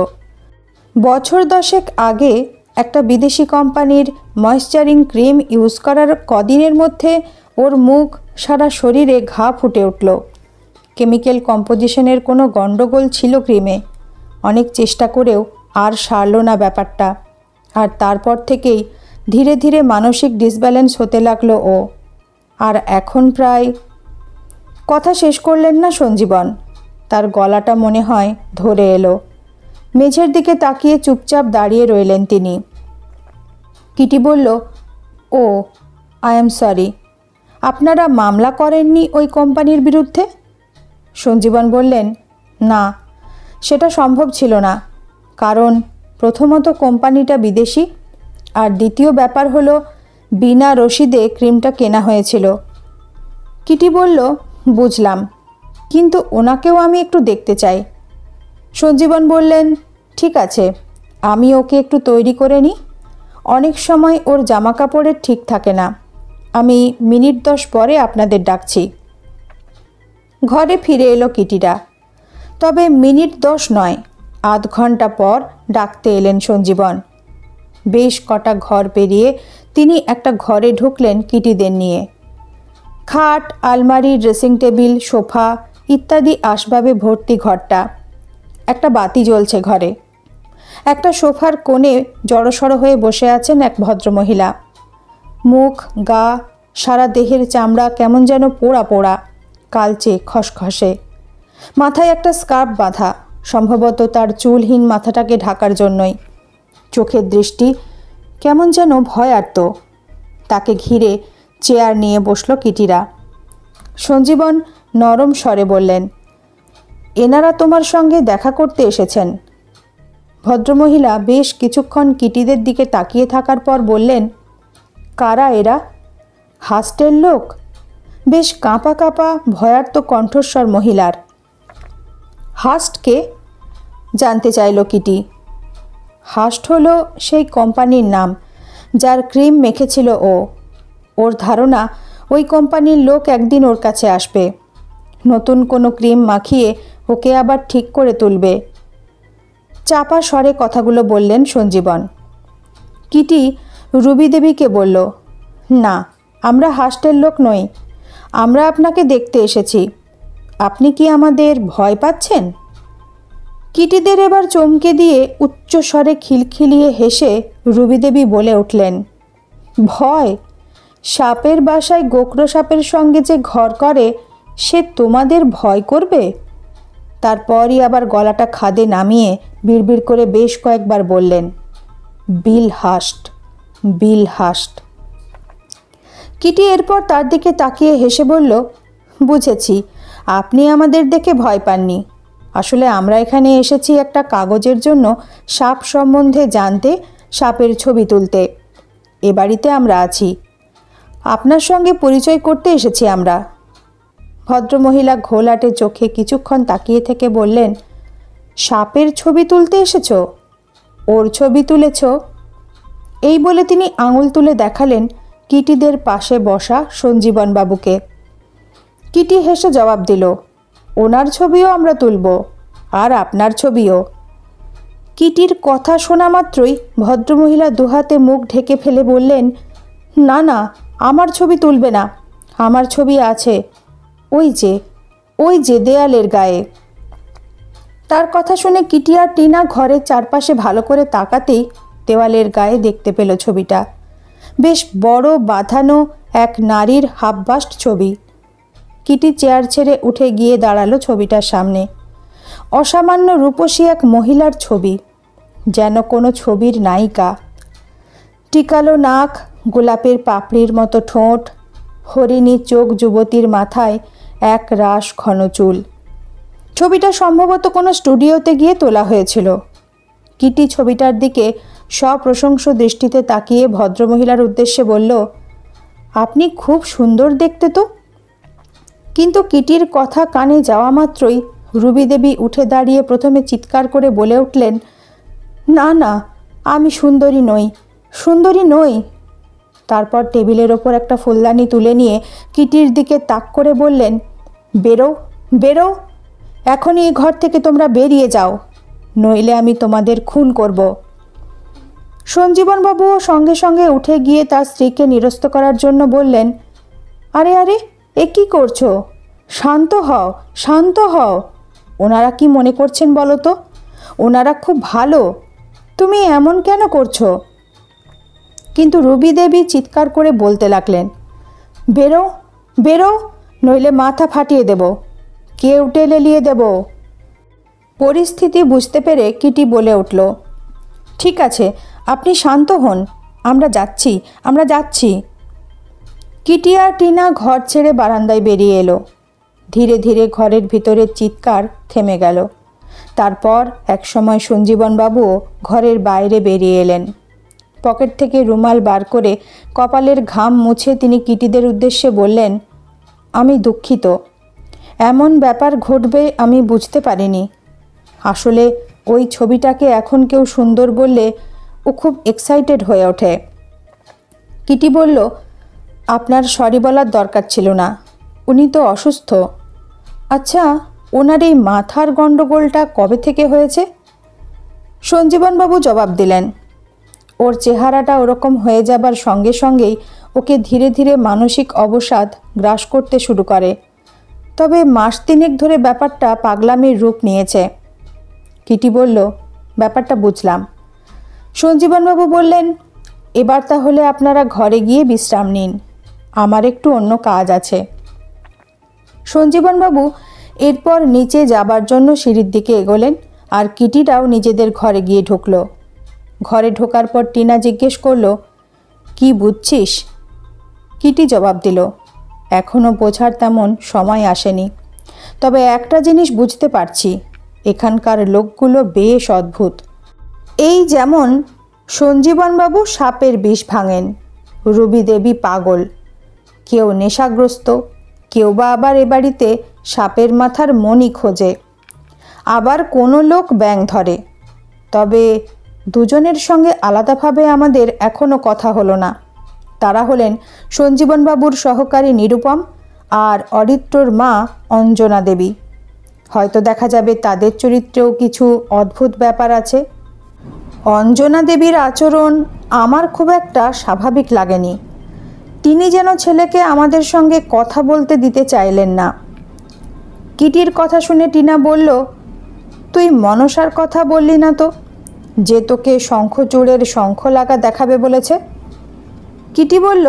S1: বছর 10 আগে একটা বিদেশি কোম্পানির ময়েশ্চারিং ক্রিম ইউজ করার কদিনের মধ্যে ওর মুখ, সারা শরীরে ঘা ফুটে উঠল। কেমিক্যাল কম্পোজিশনের কোনো গণ্ডগোল ছিল ক্রিমে। অনেক চেষ্টা করেও আর সারল না ব্যাপারটা। আর তারপর থেকেই ধীরে ধীরে মানসিক ডিসব্যালেন্স হতে লাগলো ও। আর এখন প্রায়... কথা শেষ করলেন না সঞ্জীবন। তার গলাটা মনে হয় ধরে এলো। মেঝের দিকে তাকিয়ে চুপচাপ দাঁড়িয়ে রইলেন তিনি। কিটি বলল, ও আই এম সরি, আপনারা মামলা করেননি ওই কোম্পানির বিরুদ্ধে? সঞ্জীবন বললেন, না, সেটা সম্ভব ছিল না। কারণ প্রথমত কোম্পানিটা বিদেশি, আর দ্বিতীয় ব্যাপার হলো বিনা রসিদে ক্রিমটা কেনা হয়েছিল। কিটি বলল, বুঝলাম, কিন্তু ওনাকেও আমি একটু দেখতে চাই। সঞ্জীবন বললেন, ঠিক আছে, আমি ওকে একটু তৈরি করে নিই। অনেক সময় ওর জামা কাপড়ের ঠিক থাকে না। আমি মিনিট 10 পরে আপনাদের ডাকছি। ঘরে ফিরে এলো কিটিরা। তবে মিনিট 10 নয়, আধ ঘন্টা পর ডাকতে এলেন সঞ্জীবন। বেশ কটা ঘর পেরিয়ে তিনি একটা ঘরে ঢুকলেন কিটিদের নিয়ে। খাট, আলমারি, ড্রেসিং টেবিল, সোফা ইত্যাদি আসবাবে ভর্তি ঘরটা। একটা বাতি জ্বলছে ঘরে। একটা সোফার কোণে জড়সড় হয়ে বসে আছেন এক ভদ্রমহিলা। মুখ, গা, সারা দেহের চামড়া কেমন যেন পোড়া পোড়া, কালচে খসখসে। মাথায় একটা স্কার্ফ বাঁধা, সম্ভবত তার চুলহীন মাথাটাকে ঢাকার জন্যই। চোখের দৃষ্টি কেমন যেন ভয়ার্ত। তাকে ঘিরে চেয়ার নিয়ে বসল কিটিরা। সঞ্জীবন নরম স্বরে বললেন, এনারা তোমার সঙ্গে দেখা করতে এসেছেন। ভদ্রমহিলা বেশ কিছুক্ষণ কিটিদের দিকে তাকিয়ে থাকার পর বললেন, কারা এরা? হাস্টের লোক? বেশ কাঁপা কাঁপা ভয়ার্ত কণ্ঠস্বর মহিলার। হাস্টকে? জানতে চাইল কিটি। হাস্ট হলো সেই কোম্পানির নাম যার ক্রিম মেখেছিল ও। ওর ধারণা ওই কোম্পানির লোক একদিন ওর কাছে আসবে, নতুন কোনো ক্রিম মাখিয়ে ওকে আবার ঠিক করে তুলবে। চাপা স্বরে কথাগুলো বললেন সঞ্জীবন। কিটি রুবি দেবীকে বলল, না, আমরা হাস্টের লোক নই, আমরা আপনাকে দেখতে এসেছি। আপনি কি আমাদের ভয় পাচ্ছেন? কিটিদের এবার চমকে দিয়ে উচ্চস্বরে খিলখিলিয়ে হেসে রুবিদেবী বলে উঠলেন, ভয়? সাপের বাসায় গোখরো সাপের সঙ্গে যে ঘর করে সে তোমাদের ভয় করবে? তারপরই আবার গলাটা খাদে নামিয়ে বিড়বিড় করে বেশ কয়েকবার বললেন, বিল হাস্ট, বিল হাস্ট। কিটি এরপর তার দিকে তাকিয়ে হেসে বলল, বুঝেছি, আপনি আমাদের দেখে ভয় পাননি। আসলে আমরা এখানে এসেছি একটা কাগজের জন্য সাপ সম্বন্ধে জানতে, সাপের ছবি তুলতে। এ বাড়িতে আমরা আছি, আপনার সঙ্গে পরিচয় করতে এসেছি আমরা। ভদ্রমহিলা ঘোলাটে চোখে কিছুক্ষণ তাকিয়ে থেকে বললেন, সাপের ছবি তুলতে এসেছ? ওর ছবি তুলেছ? এই বলে তিনি আঙুল তুলে দেখালেন কিটিদের পাশে বসা সঞ্জীবনবাবুকে। কিটি হেসে জবাব দিল, ওনার ছবিও আমরা তুলব, আর আপনার ছবিও। কিটির কথা শোনা মাত্রই ভদ্রমহিলা দুহাতে মুখ ঢেকে ফেলে বললেন, না না, আমার ছবি তুলবে না, আমার ছবি আছে, ওই যে দেয়ালের গায়ে। তার কথা শুনে কিটি আর টিনা ঘরের চারপাশে ভালো করে তাকাতেই দেওয়ালের গায়ে দেখতে পেল ছবিটা। বেশ বড় বাঁধানো এক নারীর হাফবাস্ট ছবি। কিটি চেয়ার ছেড়ে উঠে গিয়ে দাঁড়ালো ছবিটার সামনে। অসামান্য রূপসী এক মহিলার ছবি, যেন কোনো ছবির নায়িকা। টিকালো নাক, গোলাপের পাপড়ির মতো ঠোঁট, হরিণী চোখ, যুবতীর মাথায় এক রাশ ঘন চুল। ছবিটা সম্ভবত কোনো স্টুডিওতে গিয়ে তোলা হয়েছিল। কিটি ছবিটার দিকে সপ্রশংস দৃষ্টিতে তাকিয়ে ভদ্রমহিলার উদ্দেশ্যে বলল, আপনি খুব সুন্দর দেখতে তো। কিন্তু কিটির কথা কানে যাওয়া মাত্রই রুবিদেবী উঠে দাঁড়িয়ে প্রথমে চিৎকার করে বলে উঠলেন, না না, আমি সুন্দরী নই, সুন্দরী নই। তারপর টেবিলের ওপর একটা ফুলদানি তুলে নিয়ে কিটির দিকে তাক করে বললেন, বেরো, বেরো, এখনই এই ঘর থেকে তোমরা বেরিয়ে যাও, নইলে আমি তোমাদের খুন করব। সঞ্জীবনবাবুও সঙ্গে সঙ্গে উঠে গিয়ে তার স্ত্রীকে নিরস্ত করার জন্য বললেন, আরে আরে, এ কী করছো? শান্ত হও, শান্ত হও। ওনারা কি মনে করছেন বলো তো? ওনারা খুব ভালো, তুমি এমন কেন করছো? কিন্তু রুবিদেবী চিৎকার করে বলতে লাগলেন, বেরো, বেরো, নইলে মাথা ফাটিয়ে দেব, কেউ টেলিয়ে দেব। পরিস্থিতি বুঝতে পেরে কিটি বলে উঠল, ঠিক আছে, আপনি শান্ত হন, আমরা যাচ্ছি, আমরা যাচ্ছি। কিটি আর টিনা ঘর ছেড়ে বারান্দায় বেরিয়ে এলো। ধীরে ধীরে ঘরের ভিতরের চিৎকার থেমে গেল। তারপর একসময় সঞ্জীবনবাবুও ঘরের বাইরে বেরিয়ে এলেন। পকেট থেকে রুমাল বার করে কপালের ঘাম মুছে তিনি কিটিদের উদ্দেশ্যে বললেন, আমি দুঃখিত, এমন ব্যাপার ঘটবে আমি বুঝতে পারিনি। আসলে ওই ছবিটাকে এখন কেউ সুন্দর বললে ও খুব এক্সাইটেড হয়ে ওঠে। কিটি বলল, আপনার সরি বলার দরকার ছিল না, উনি তো অসুস্থ। আচ্ছা, ওনার এই মাথার গণ্ডগোলটা কবে থেকে হয়েছে? সঞ্জীবনবাবু জবাব দিলেন, ওর চেহারাটা ওরকম হয়ে যাবার সঙ্গে সঙ্গেই ওকে ধীরে ধীরে মানসিক অবসাদ গ্রাস করতে শুরু করে। তবে মাস তিনেক ধরে ব্যাপারটা পাগলামির রূপ নিয়েছে। কিটি বলল, ব্যাপারটা বুঝলাম। সঞ্জীবনবাবু বললেন, এবার তাহলে আপনারা ঘরে গিয়ে বিশ্রাম নিন, আমার একটু অন্য কাজ আছে। সঞ্জীবনবাবু এরপর নিচে যাবার জন্য সিঁড়ির দিকে এগোলেন, আর কিটিটাও নিজেদের ঘরে গিয়ে ঢুকল। ঘরে ঢোকার পর টিনা জিজ্ঞেস করল, কি বুঝছিস? কিটি জবাব দিল, এখনও বোঝার তেমন সময় আসেনি, তবে একটা জিনিস বুঝতে পারছি, এখানকার লোকগুলো বেশ অদ্ভুত। এই যেমন সঞ্জীবনবাবু সাপের বিষ ভাঙেন, রুবিদেবী পাগল, কেউ নেশাগ্রস্ত, কেউ বা আবার এ বাড়িতে সাপের মাথার মণি খোঁজে, আবার কোনো লোক ব্যাঙ ধরে। তবে দুজনের সঙ্গে আলাদাভাবে আমাদের এখনও কথা হলো না। তারা হলেন সঞ্জীবনবাবুর সহকারী নিরুপম আর অরিত্রর মা অঞ্জনা দেবী। হয়তো দেখা যাবে তাদের চরিত্রেও কিছু অদ্ভুত ব্যাপার আছে। অঞ্জনা দেবীর আচরণ আমার খুব একটা স্বাভাবিক লাগেনি। তিনি যেন ছেলেকে আমাদের সঙ্গে কথা বলতে দিতে চাইলেন না। কিটির কথা শুনে টিনা বলল, তুই মনসার কথা বললি না তো, যে তোকে শঙ্খচূড়ের শঙ্খ লাগা দেখাবে বলেছে। কিটি বলল,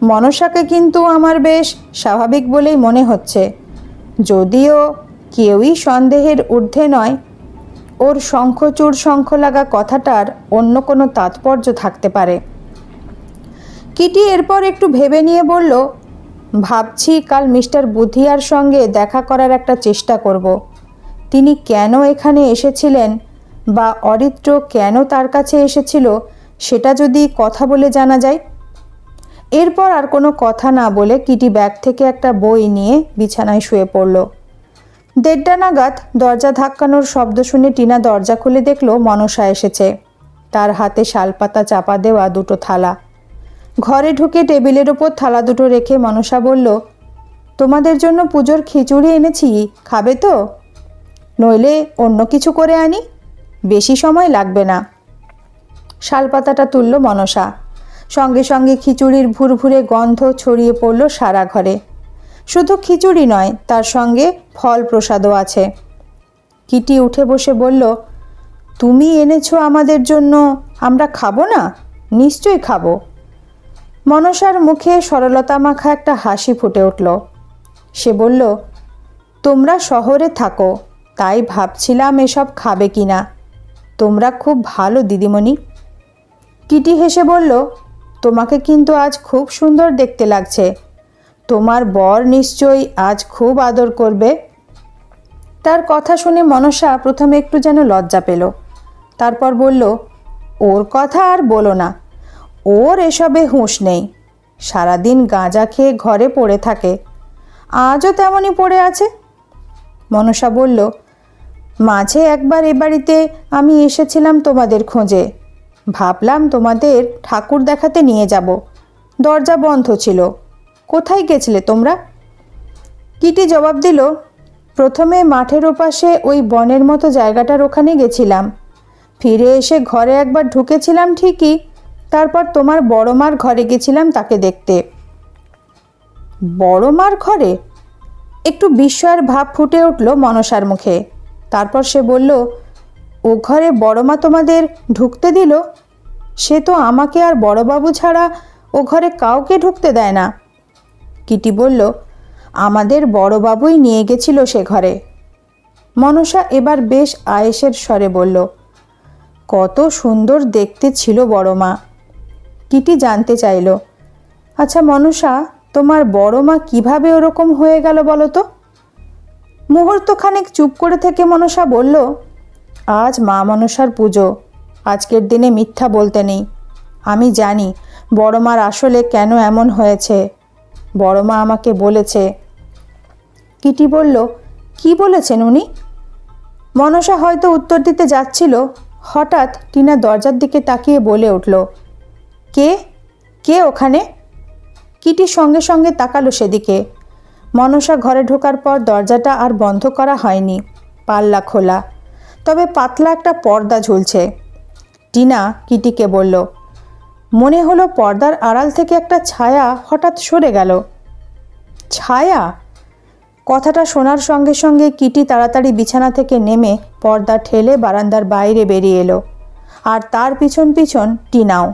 S1: মনসাকে কিন্তু আমার বেশ স্বাভাবিক বলেই মনে হচ্ছে, যদিও কেউই সন্দেহের ঊর্ধ্বে নয় ওর শঙ্খচূড় শঙ্খ লাগা কথাটার অন্য কোনো তাৎপর্য থাকতে পারে। কিটি এরপর একটু ভেবে নিয়ে বলল, ভাবছি কাল মিস্টার বুধিয়ার সঙ্গে দেখা করার একটা চেষ্টা করব। তিনি কেন এখানে এসেছিলেন বা অরিত্র কেন তার কাছে এসেছিল সেটা যদি কথা বলে জানা যায়। এরপর আর কোনো কথা না বলে কিটি ব্যাগ থেকে একটা বই নিয়ে বিছানায় শুয়ে পড়ল। 1:30 নাগাদ দরজা ধাক্কানোর শব্দ শুনে টিনা দরজা খুলে দেখল মনসা এসেছে। তার হাতে শালপাতা চাপা দেওয়া দুটো থালা। ঘরে ঢুকে টেবিলের ওপর থালা দুটো রেখে মনসা বলল, তোমাদের জন্য পুজোর খিচুড়ি এনেছি, খাবে তো? নইলে অন্য কিছু করে আনি, বেশি সময় লাগবে না। শালপাতাটা তুলল মনসা। সঙ্গে সঙ্গে খিচুড়ির ভুরভুরে গন্ধ ছড়িয়ে পড়ল সারা ঘরে। শুধু খিচুড়ি নয়, তার সঙ্গে ফল প্রসাদও আছে। কিটি উঠে বসে বলল, তুমি এনেছো আমাদের জন্য, আমরা খাবো না? নিশ্চয়ই খাবো। মনসার মুখে সরলতা মাখা একটা হাসি ফুটে উঠল। সে বলল, তোমরা শহরে থাকো, তাই ভাবছিলাম এসব খাবে কি না। তোমরা খুব ভালো দিদিমণি। কিটি হেসে বলল, তোমাকে কিন্তু আজ খুব সুন্দর দেখতে লাগছে। তোমার বর নিশ্চয়ই আজ খুব আদর করবে। তার কথা শুনে মনসা প্রথমে একটু যেন লজ্জা পেল। তারপর বলল, ওর কথা আর বলো না, ওর এসবে হুঁশ নেই। সারাদিন গাঁজা খেয়ে ঘরে পড়ে থাকে, আজও তেমনই পড়ে আছে। মনসা বলল, মাঝে একবার এ বাড়িতে আমি এসেছিলাম তোমাদের খোঁজে। ভাবলাম তোমাদের ঠাকুর দেখাতে নিয়ে যাব, দরজা বন্ধ ছিল। কোথায় গেছিলে তোমরা? কিটি জবাব দিল, প্রথমে মাঠের ওপাশে ওই বনের মতো জায়গাটার ওখানে গেছিলাম। ফিরে এসে ঘরে একবার ঢুকেছিলাম ঠিকই, তারপর তোমার বড় মার ঘরে গেছিলাম তাকে দেখতে। বড় মার ঘরে? একটু বিস্ময়ের ভাব ফুটে উঠল মনসার মুখে। তারপর সে বলল, ও ঘরে বড় মা তোমাদের ঢুকতে দিল? সে তো আমাকে আর বড়বাবু ছাড়া ও ঘরে কাউকে ঢুকতে দেয় না। কিটি বলল, আমাদের বড়বাবুই নিয়ে গেছিল সে ঘরে। মনসা এবার বেশ আয়েসের স্বরে বলল, কত সুন্দর দেখতে ছিল বড় মা। কিটি জানতে চাইল, আচ্ছা মনসা, তোমার বড় মা কীভাবে ওরকম হয়ে গেল বলো তো? মুহূর্তখানেক চুপ করে থেকে মনসা বলল, আজ মা মনসার পুজো, আজকের দিনে মিথ্যা বলতে নেই। আমি জানি বড় মার আসলে কেন এমন হয়েছে। বড় মা আমাকে বলেছে। কিটি বলল, কি বলেছেন উনি? মনসা হয়তো উত্তর দিতে যাচ্ছিল, হঠাৎ টিনা দরজার দিকে তাকিয়ে বলে উঠল, কে কে ওখানে? কিটি সঙ্গে সঙ্গে তাকালো সেদিকে। মনসা ঘরে ঢোকার পর দরজাটা আর বন্ধ করা হয়নি, পাল্লা খোলা, তবে পাতলা একটা পর্দা ঝুলছে। টিনা কিটিকে বলল, মনে হলো পর্দার আড়াল থেকে একটা ছায়া হঠাৎ সরে গেল। ছায়া? কথাটা শোনার সঙ্গে সঙ্গে কিটি তাড়াতাড়ি বিছানা থেকে নেমে পর্দা ঠেলে বারান্দার বাইরে বেরিয়ে এলো, আর তার পিছন পিছন টিনাও।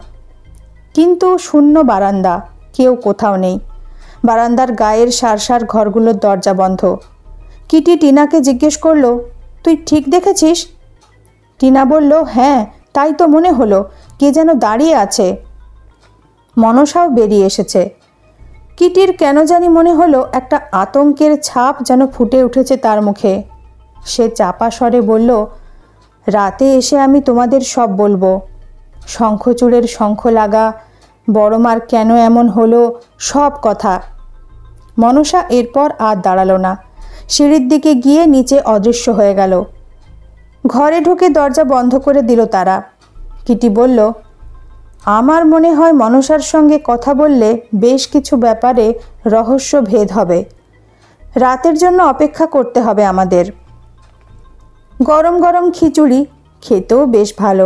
S1: কিন্তু শূন্য বারান্দা, কেউ কোথাও নেই। বারান্দার গায়ের সারসার ঘরগুলোর দরজা বন্ধ। কিটি টিনাকে জিজ্ঞেস করলো, তুই ঠিক দেখেছিস? টিনা বলল, হ্যাঁ, তাই তো মনে হলো, কে যেন দাঁড়িয়ে আছে। মনসাও বেরিয়ে এসেছে। কিটির কেন জানি মনে হলো একটা আতঙ্কের ছাপ যেন ফুটে উঠেছে তার মুখে। সে চাপা স্বরে বলল, রাতে এসে আমি তোমাদের সব বলবো। শঙ্খচূড়ের শঙ্খ লাগা, বড় মার কেন এমন হলো, সব কথা। মনসা এরপর আর দাঁড়ালো না, সিঁড়ির দিকে গিয়ে নিচে অদৃশ্য হয়ে গেল। ঘরে ঢুকে দরজা বন্ধ করে দিল তারা। কিটি বলল, আমার মনে হয় মনসার সঙ্গে কথা বললে বেশ কিছু ব্যাপারে রহস্য ভেদ হবে। রাতের জন্য অপেক্ষা করতে হবে আমাদের। গরম গরম খিচুড়ি, খেতেও বেশ ভালো।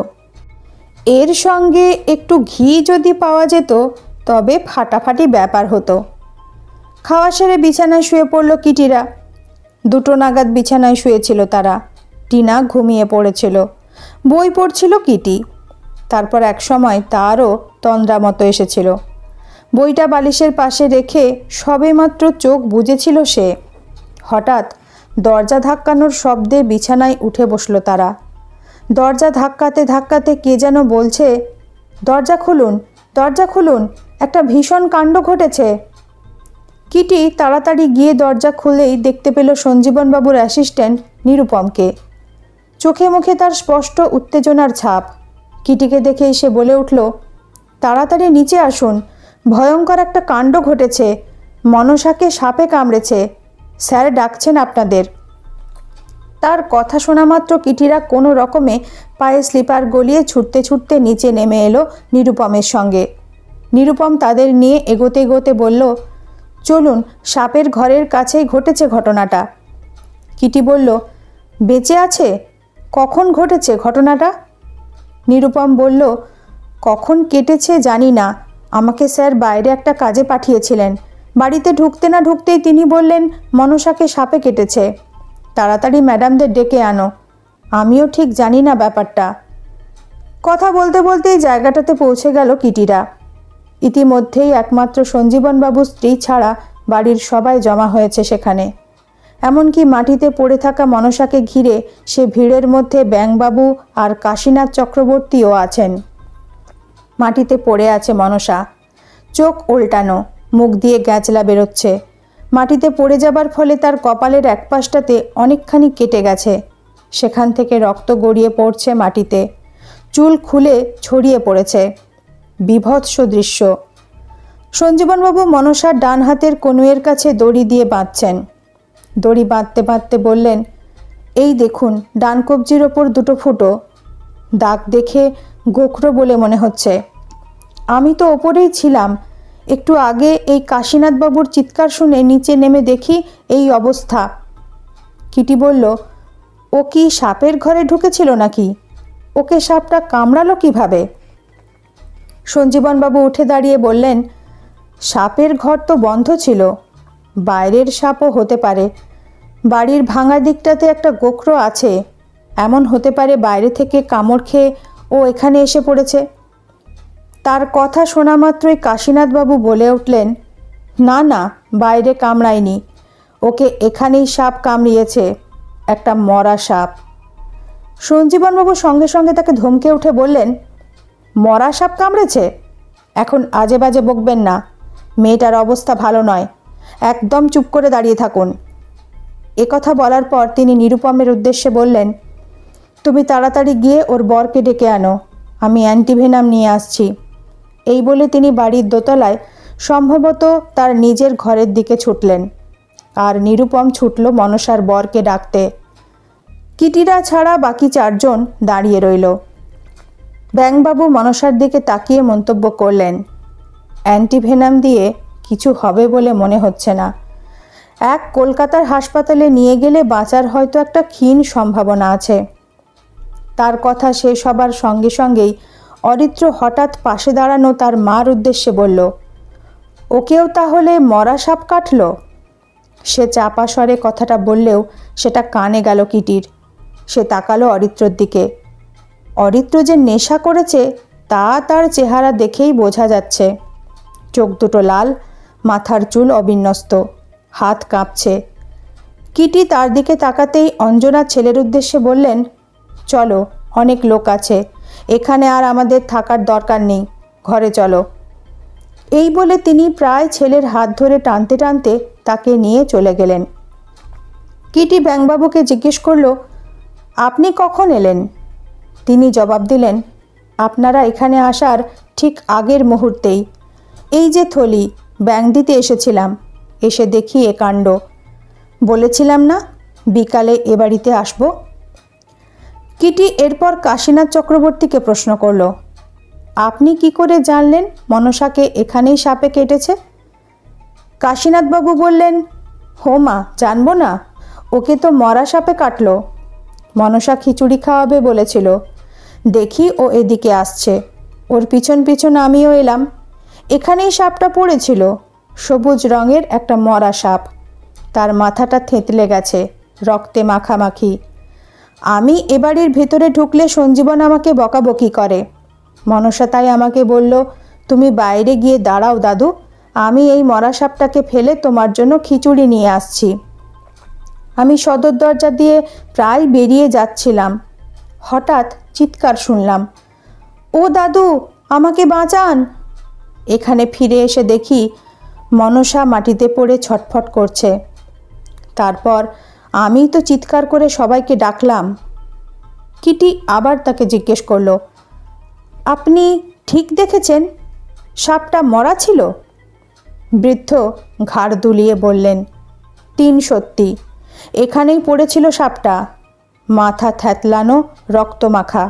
S1: এর সঙ্গে একটু ঘি যদি পাওয়া যেত তবে ফাটাফাটি ব্যাপার হতো। খাওয়া সেরে বিছানায় শুয়ে পড়ল কিটিরা। 2টো নাগাদ বিছানায় শুয়েছিল তারা। টিনা ঘুমিয়ে পড়েছিল। বই পড়ছিল কিটি। তারপর এক সময় তারও তন্দ্রা মতো এসেছিল। বইটা বালিশের পাশে রেখে সবেমাত্র চোখ বুজেছিল সে। হঠাৎ দরজা ধাক্কানোর শব্দে বিছানায় উঠে বসল তারা। দরজা ধাক্কাতে ধাক্কাতে কে যেন বলছে, দরজা খুলুন, দরজা খুলুন, একটা ভীষণ কাণ্ড ঘটেছে। কিটি তাড়াতাড়ি গিয়ে দরজা খুলেই দেখতে পেল সঞ্জীবনবাবুর অ্যাসিস্ট্যান্ট নিরুপমকে। চোখে মুখে তার স্পষ্ট উত্তেজনার ছাপ। কিটিকে দেখেই সে বলে উঠল, তাড়াতাড়ি নিচে আসুন, ভয়ঙ্কর একটা কাণ্ড ঘটেছে, মনসাকে সাপে কামড়েছে, স্যার ডাকছেন আপনাদের। তার কথা শোনা মাত্র কিটিরা কোনো রকমে পায়ে স্লিপার গলিয়ে ছুটতে ছুটতে নিচে নেমে এলো নিরুপমের সঙ্গে। নিরুপম তাদের নিয়ে এগোতে এগোতে বলল, চলুন, সাপের ঘরের কাছেই ঘটেছে ঘটনাটা। কিটি বলল, বেঁচে আছে? কখন ঘটেছে ঘটনাটা? নিরুপম বলল, কখন কেটেছে জানি না, আমাকে স্যার বাইরে একটা কাজে পাঠিয়েছিলেন। বাড়িতে ঢুকতে না ঢুকতেই তিনি বললেন মনসাকে সাপে কেটেছে, তাড়াতাড়ি ম্যাডামদের ডেকে আনো। আমিও ঠিক জানি না ব্যাপারটা। কথা বলতে বলতেই জায়গাটাতে পৌঁছে গেল কিটিরা। ইতিমধ্যেই একমাত্র সঞ্জীবনবাবুর স্ত্রী ছাড়া বাড়ির সবাই জমা হয়েছে সেখানে। এমনকি মাটিতে পড়ে থাকা মনসাকে ঘিরে সে ভিড়ের মধ্যে ব্যাঙবাবু আর কাশীনাথ চক্রবর্তীও আছেন। মাটিতে পড়ে আছে মনসা, চোখ উল্টানো, মুখ দিয়ে গ্যাঁচলা বেরোচ্ছে। মাটিতে পড়ে যাবার ফলে তার কপালের এক পাশটাতে অনেকখানি কেটে গেছে। সেখান থেকে রক্ত গড়িয়ে পড়ছে মাটিতে, চুল খুলে ছড়িয়ে পড়েছে। বীভৎস দৃশ্য। সঞ্জীবনবাবু মনসার ডান হাতের কনুয়ের কাছে দড়ি দিয়ে বাঁধছেন। দড়ি বাঁধতে বাঁধতে বললেন, এই দেখুন, ডান কবজির ওপর 2টো ফুটো দাগ, দেখে গোখরো বলে মনে হচ্ছে। আমি তো ওপরেই ছিলাম, একটু আগে এই কাশীনাথবাবুর চিৎকার শুনে নিচে নেমে দেখি এই অবস্থা। কিটি বলল, ও কি সাপের ঘরে ঢুকেছিল নাকি? ওকে সাপটা কামড়ালো কিভাবে? সঞ্জীবনবাবু উঠে দাঁড়িয়ে বললেন, সাপের ঘর তো বন্ধ ছিল, বাইরের সাপও হতে পারে। বাড়ির ভাঙা দিকটাতে একটা গোখরো আছে, এমন হতে পারে বাইরে থেকে কামড় খেয়ে ও এখানে এসে পড়েছে। তার কথা শোনা মাত্রই কাশীনাথবাবু বলে উঠলেন, না না, বাইরে কামড়ায়নি, ওকে এখানেই সাপ কামড়িয়েছে, একটা মরা সাপ। সঞ্জীবনবাবু সঙ্গে সঙ্গে তাকে ধমকে উঠে বললেন, মরা সাপ কামড়েছে? এখন আজে বাজে বকবেন না, মেয়েটার অবস্থা ভালো নয়, একদম চুপ করে দাঁড়িয়ে থাকুন। একথা বলার পর তিনি নিরুপমের উদ্দেশ্যে বললেন, তুমি তাড়াতাড়ি গিয়ে ওর বরকে ডেকে আনো, আমি অ্যান্টিভেনাম নিয়ে আসছি। এই বলে তিনি বাড়ির দোতলায় সম্ভবত তার নিজের ঘরের দিকে ছুটলেন। আর নিরুপম ছুটল মনসার বরকে ডাকতে। কিটিরা ছাড়া বাকি 4 জন দাঁড়িয়ে রইল। ব্যাঙবাবু মনসার দিকে তাকিয়ে মন্তব্য করলেন, অ্যান্টিভেনাম দিয়ে কিছু হবে বলে মনে হচ্ছে না। এক কলকাতার হাসপাতালে নিয়ে গেলে বাঁচার হয়তো একটা ক্ষীণ সম্ভাবনা আছে। তার কথা শেষ হবার সঙ্গে সঙ্গেই অরিত্র হঠাৎ পাশে দাঁড়ানো তার মার উদ্দেশ্যে বলল, ওকেও তাহলে মরা সাপ কাটল? সে চাপা স্বরে কথাটা বললেও সেটা কানে গেল কিটির। সে তাকালো অরিত্রর দিকে। অরিত্র যে নেশা করেছে তা তার চেহারা দেখেই বোঝা যাচ্ছে। চোখ দুটো লাল, মাথার চুল অবিন্যস্ত, হাত কাঁপছে। কিটি তার দিকে তাকাতেই অঞ্জনা ছেলের উদ্দেশ্যে বললেন, চলো, অনেক লোক আছে, এখানে আর আমাদের থাকার দরকার নেই, ঘরে চলো। এই বলে তিনি প্রায় ছেলের হাত ধরে টানতে টানতে তাকে নিয়ে চলে গেলেন। কিটি ব্যাঙবাবুকে জিজ্ঞেস করল, আপনি কখন এলেন? তিনি জবাব দিলেন, আপনারা এখানে আসার ঠিক আগের মুহূর্তেই। এই যে থলি, ব্যাঙ দিতে এসেছিলাম, এসে দেখি এ কাণ্ড। বলেছিলাম না বিকালে এ বাড়িতে আসব। কিটি এরপর কাশীনাথ চক্রবর্তীকে প্রশ্ন করল, আপনি কি করে জানলেন মনসাকে এখানেই সাপে কেটেছে? কাশীনাথবাবু বললেন, হো মা, জানবো না, ওকে তো মরা সাপে কাটলো। মনসা খিচুড়ি খাওয়াবে বলেছিল, দেখি ও এদিকে আসছে, ওর পিছন পিছন আমিও এলাম। এখানেই সাপটা পড়েছিল, সবুজ রঙের একটা মরা সাপ। তার মাথাটা থেঁতলে গেছে, রক্তে মাখামাখি। আমি এ বাড়ির ভেতরে ঢুকলে সঞ্জীবন আমাকে বকাবকি করে। মনসা তাই আমাকে বলল, তুমি বাইরে গিয়ে দাঁড়াও দাদু, আমি এই মরা সাপটাকে ফেলে তোমার জন্য খিচুড়ি নিয়ে আসছি। আমি সদর দরজা দিয়ে প্রায় বেরিয়ে যাচ্ছিলাম, হঠাৎ চিৎকার শুনলাম, ও দাদু, আমাকে বাঁচান। এখানে ফিরে এসে দেখি মনসা মাটিতে পড়ে ছটফট করছে। তারপর আমি তো চিৎকার করে সবাইকে ডাকলাম। কিটি আবার তাকে জিজ্ঞেস করলো, আপনি ঠিক দেখেছেন সাপটা মরা ছিল? বৃদ্ধ ঘাড় দুলিয়ে বললেন, তিন সত্যি, এখানেই পড়েছিল সাপটা, মাথা থ্যাতলানো, রক্তমাখা।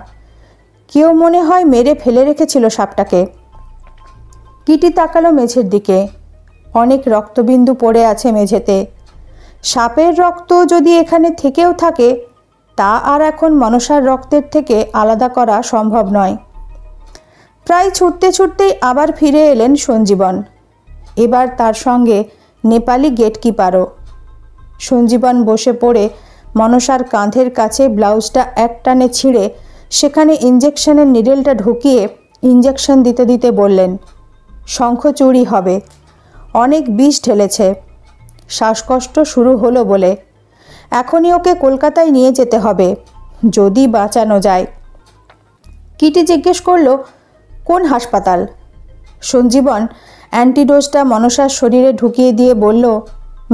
S1: কেউ মনে হয় মেরে ফেলে রেখেছিল সাপটাকে। কিটি তাকালো মেঝের দিকে, অনেক রক্তবিন্দু পড়ে আছে মেঝেতে। সাপের রক্ত যদি এখানে থেকেও থাকে, তা আর এখন মনসার রক্তের থেকে আলাদা করা সম্ভব নয়। প্রায় ছুটতে ছুটতেই আবার ফিরে এলেন সঞ্জীবন। এবার তার সঙ্গে নেপালি গেটকিপারও। সঞ্জীবন বসে পড়ে মনসার কাঁধের কাছে ব্লাউজটা এক টানে ছিঁড়ে সেখানে ইঞ্জেকশনের নিডেলটা ঢুকিয়ে ইঞ্জেকশন দিতে দিতে বললেন, শঙ্খচূড়ি হবে, অনেক বিষ ঢেলেছে, শ্বাসকষ্ট শুরু হলো বলে। এখনই ওকে কলকাতায় নিয়ে যেতে হবে, যদি বাঁচানো যায়। কিটি জিজ্ঞেস করলো, কোন হাসপাতাল? সঞ্জীবন অ্যান্টিডোজটা মনসার শরীরে ঢুকিয়ে দিয়ে বলল,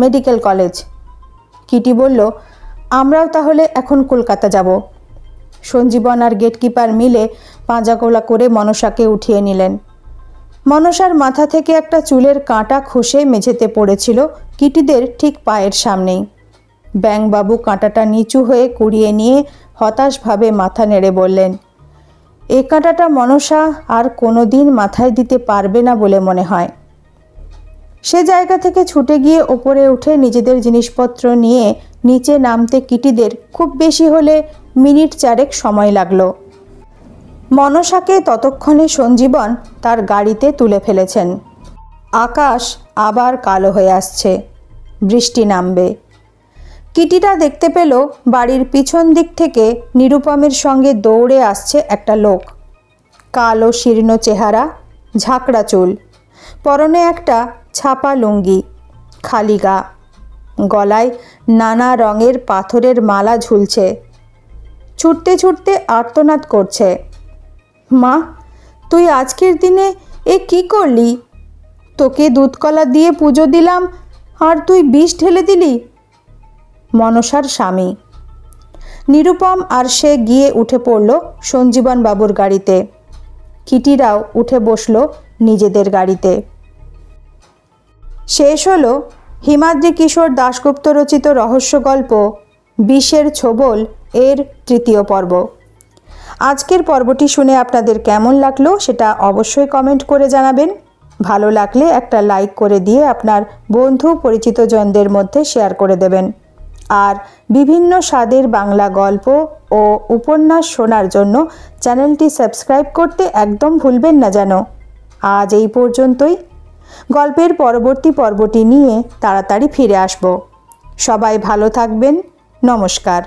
S1: মেডিকেল কলেজ। কিটি বলল, আমরাও তাহলে এখন কলকাতা যাব। সঞ্জীবন আর গেটকিপার মিলে পাঁজাগোলা করে মনসাকে উঠিয়ে নিলেন। মনসার মাথা থেকে একটা চুলের কাঁটা খসে মেঝেতে পড়েছিল কিটিদের ঠিক পায়ের সামনেই। ব্যাঙবাবু কাঁটাটা নিচু হয়ে কুড়িয়ে নিয়ে হতাশভাবে মাথা নেড়ে বললেন, এই কাঁটাটা মনসা আর কোনো দিন মাথায় দিতে পারবে না বলে মনে হয়। সে জায়গা থেকে ছুটে গিয়ে ওপরে উঠে নিজেদের জিনিসপত্র নিয়ে নিচে নামতে কিটিদের খুব বেশি হলে মিনিট চারেক সময় লাগলো। মনসাকে ততক্ষণে সঞ্জীবন তার গাড়িতে তুলে ফেলেছেন। আকাশ আবার কালো হয়ে আসছে, বৃষ্টি নামবে। কিটিটা দেখতে পেল বাড়ির পিছন দিক থেকে নিরুপমের সঙ্গে দৌড়ে আসছে একটা লোক। কালো শীর্ণ চেহারা, ঝাঁকড়া চুল, পরনে একটা ছাপা লুঙ্গি, খালি গা, গলায় নানা রঙের পাথরের মালা ঝুলছে। ছুটতে ছুটতে আর্তনাদ করছে, মা, তুই আজকের দিনে এ কি করলি? তোকে দুধকলা দিয়ে পুজো দিলাম আর তুই বিষ ঢেলে দিলি। মনসার স্বামী। নিরুপম আর সে গিয়ে উঠে পড়ল সঞ্জীবন বাবুর গাড়িতে। কিটিরাও উঠে বসল নিজেদের গাড়িতে। শেষ হলো হিমাদ্রি কিশোর দাশগুপ্ত রচিত রহস্য গল্প বিষের ছোবল এর তৃতীয় পর্ব। আজকের পর্বটি শুনে আপনাদের কেমন লাগলো সেটা অবশ্যই কমেন্ট করে জানাবেন। ভালো লাগলে একটা লাইক করে দিয়ে আপনার বন্ধু পরিচিতজনদের মধ্যে শেয়ার করে দেবেন। আর বিভিন্ন স্বাদের বাংলা গল্প ও উপন্যাস শোনার জন্য চ্যানেলটি সাবস্ক্রাইব করতে একদম ভুলবেন না যেন। আজ এই পর্যন্তই। গল্পের পরবর্তী পর্বটি নিয়ে তাড়াতাড়ি ফিরে আসব। সবাই ভালো থাকবেন। নমস্কার।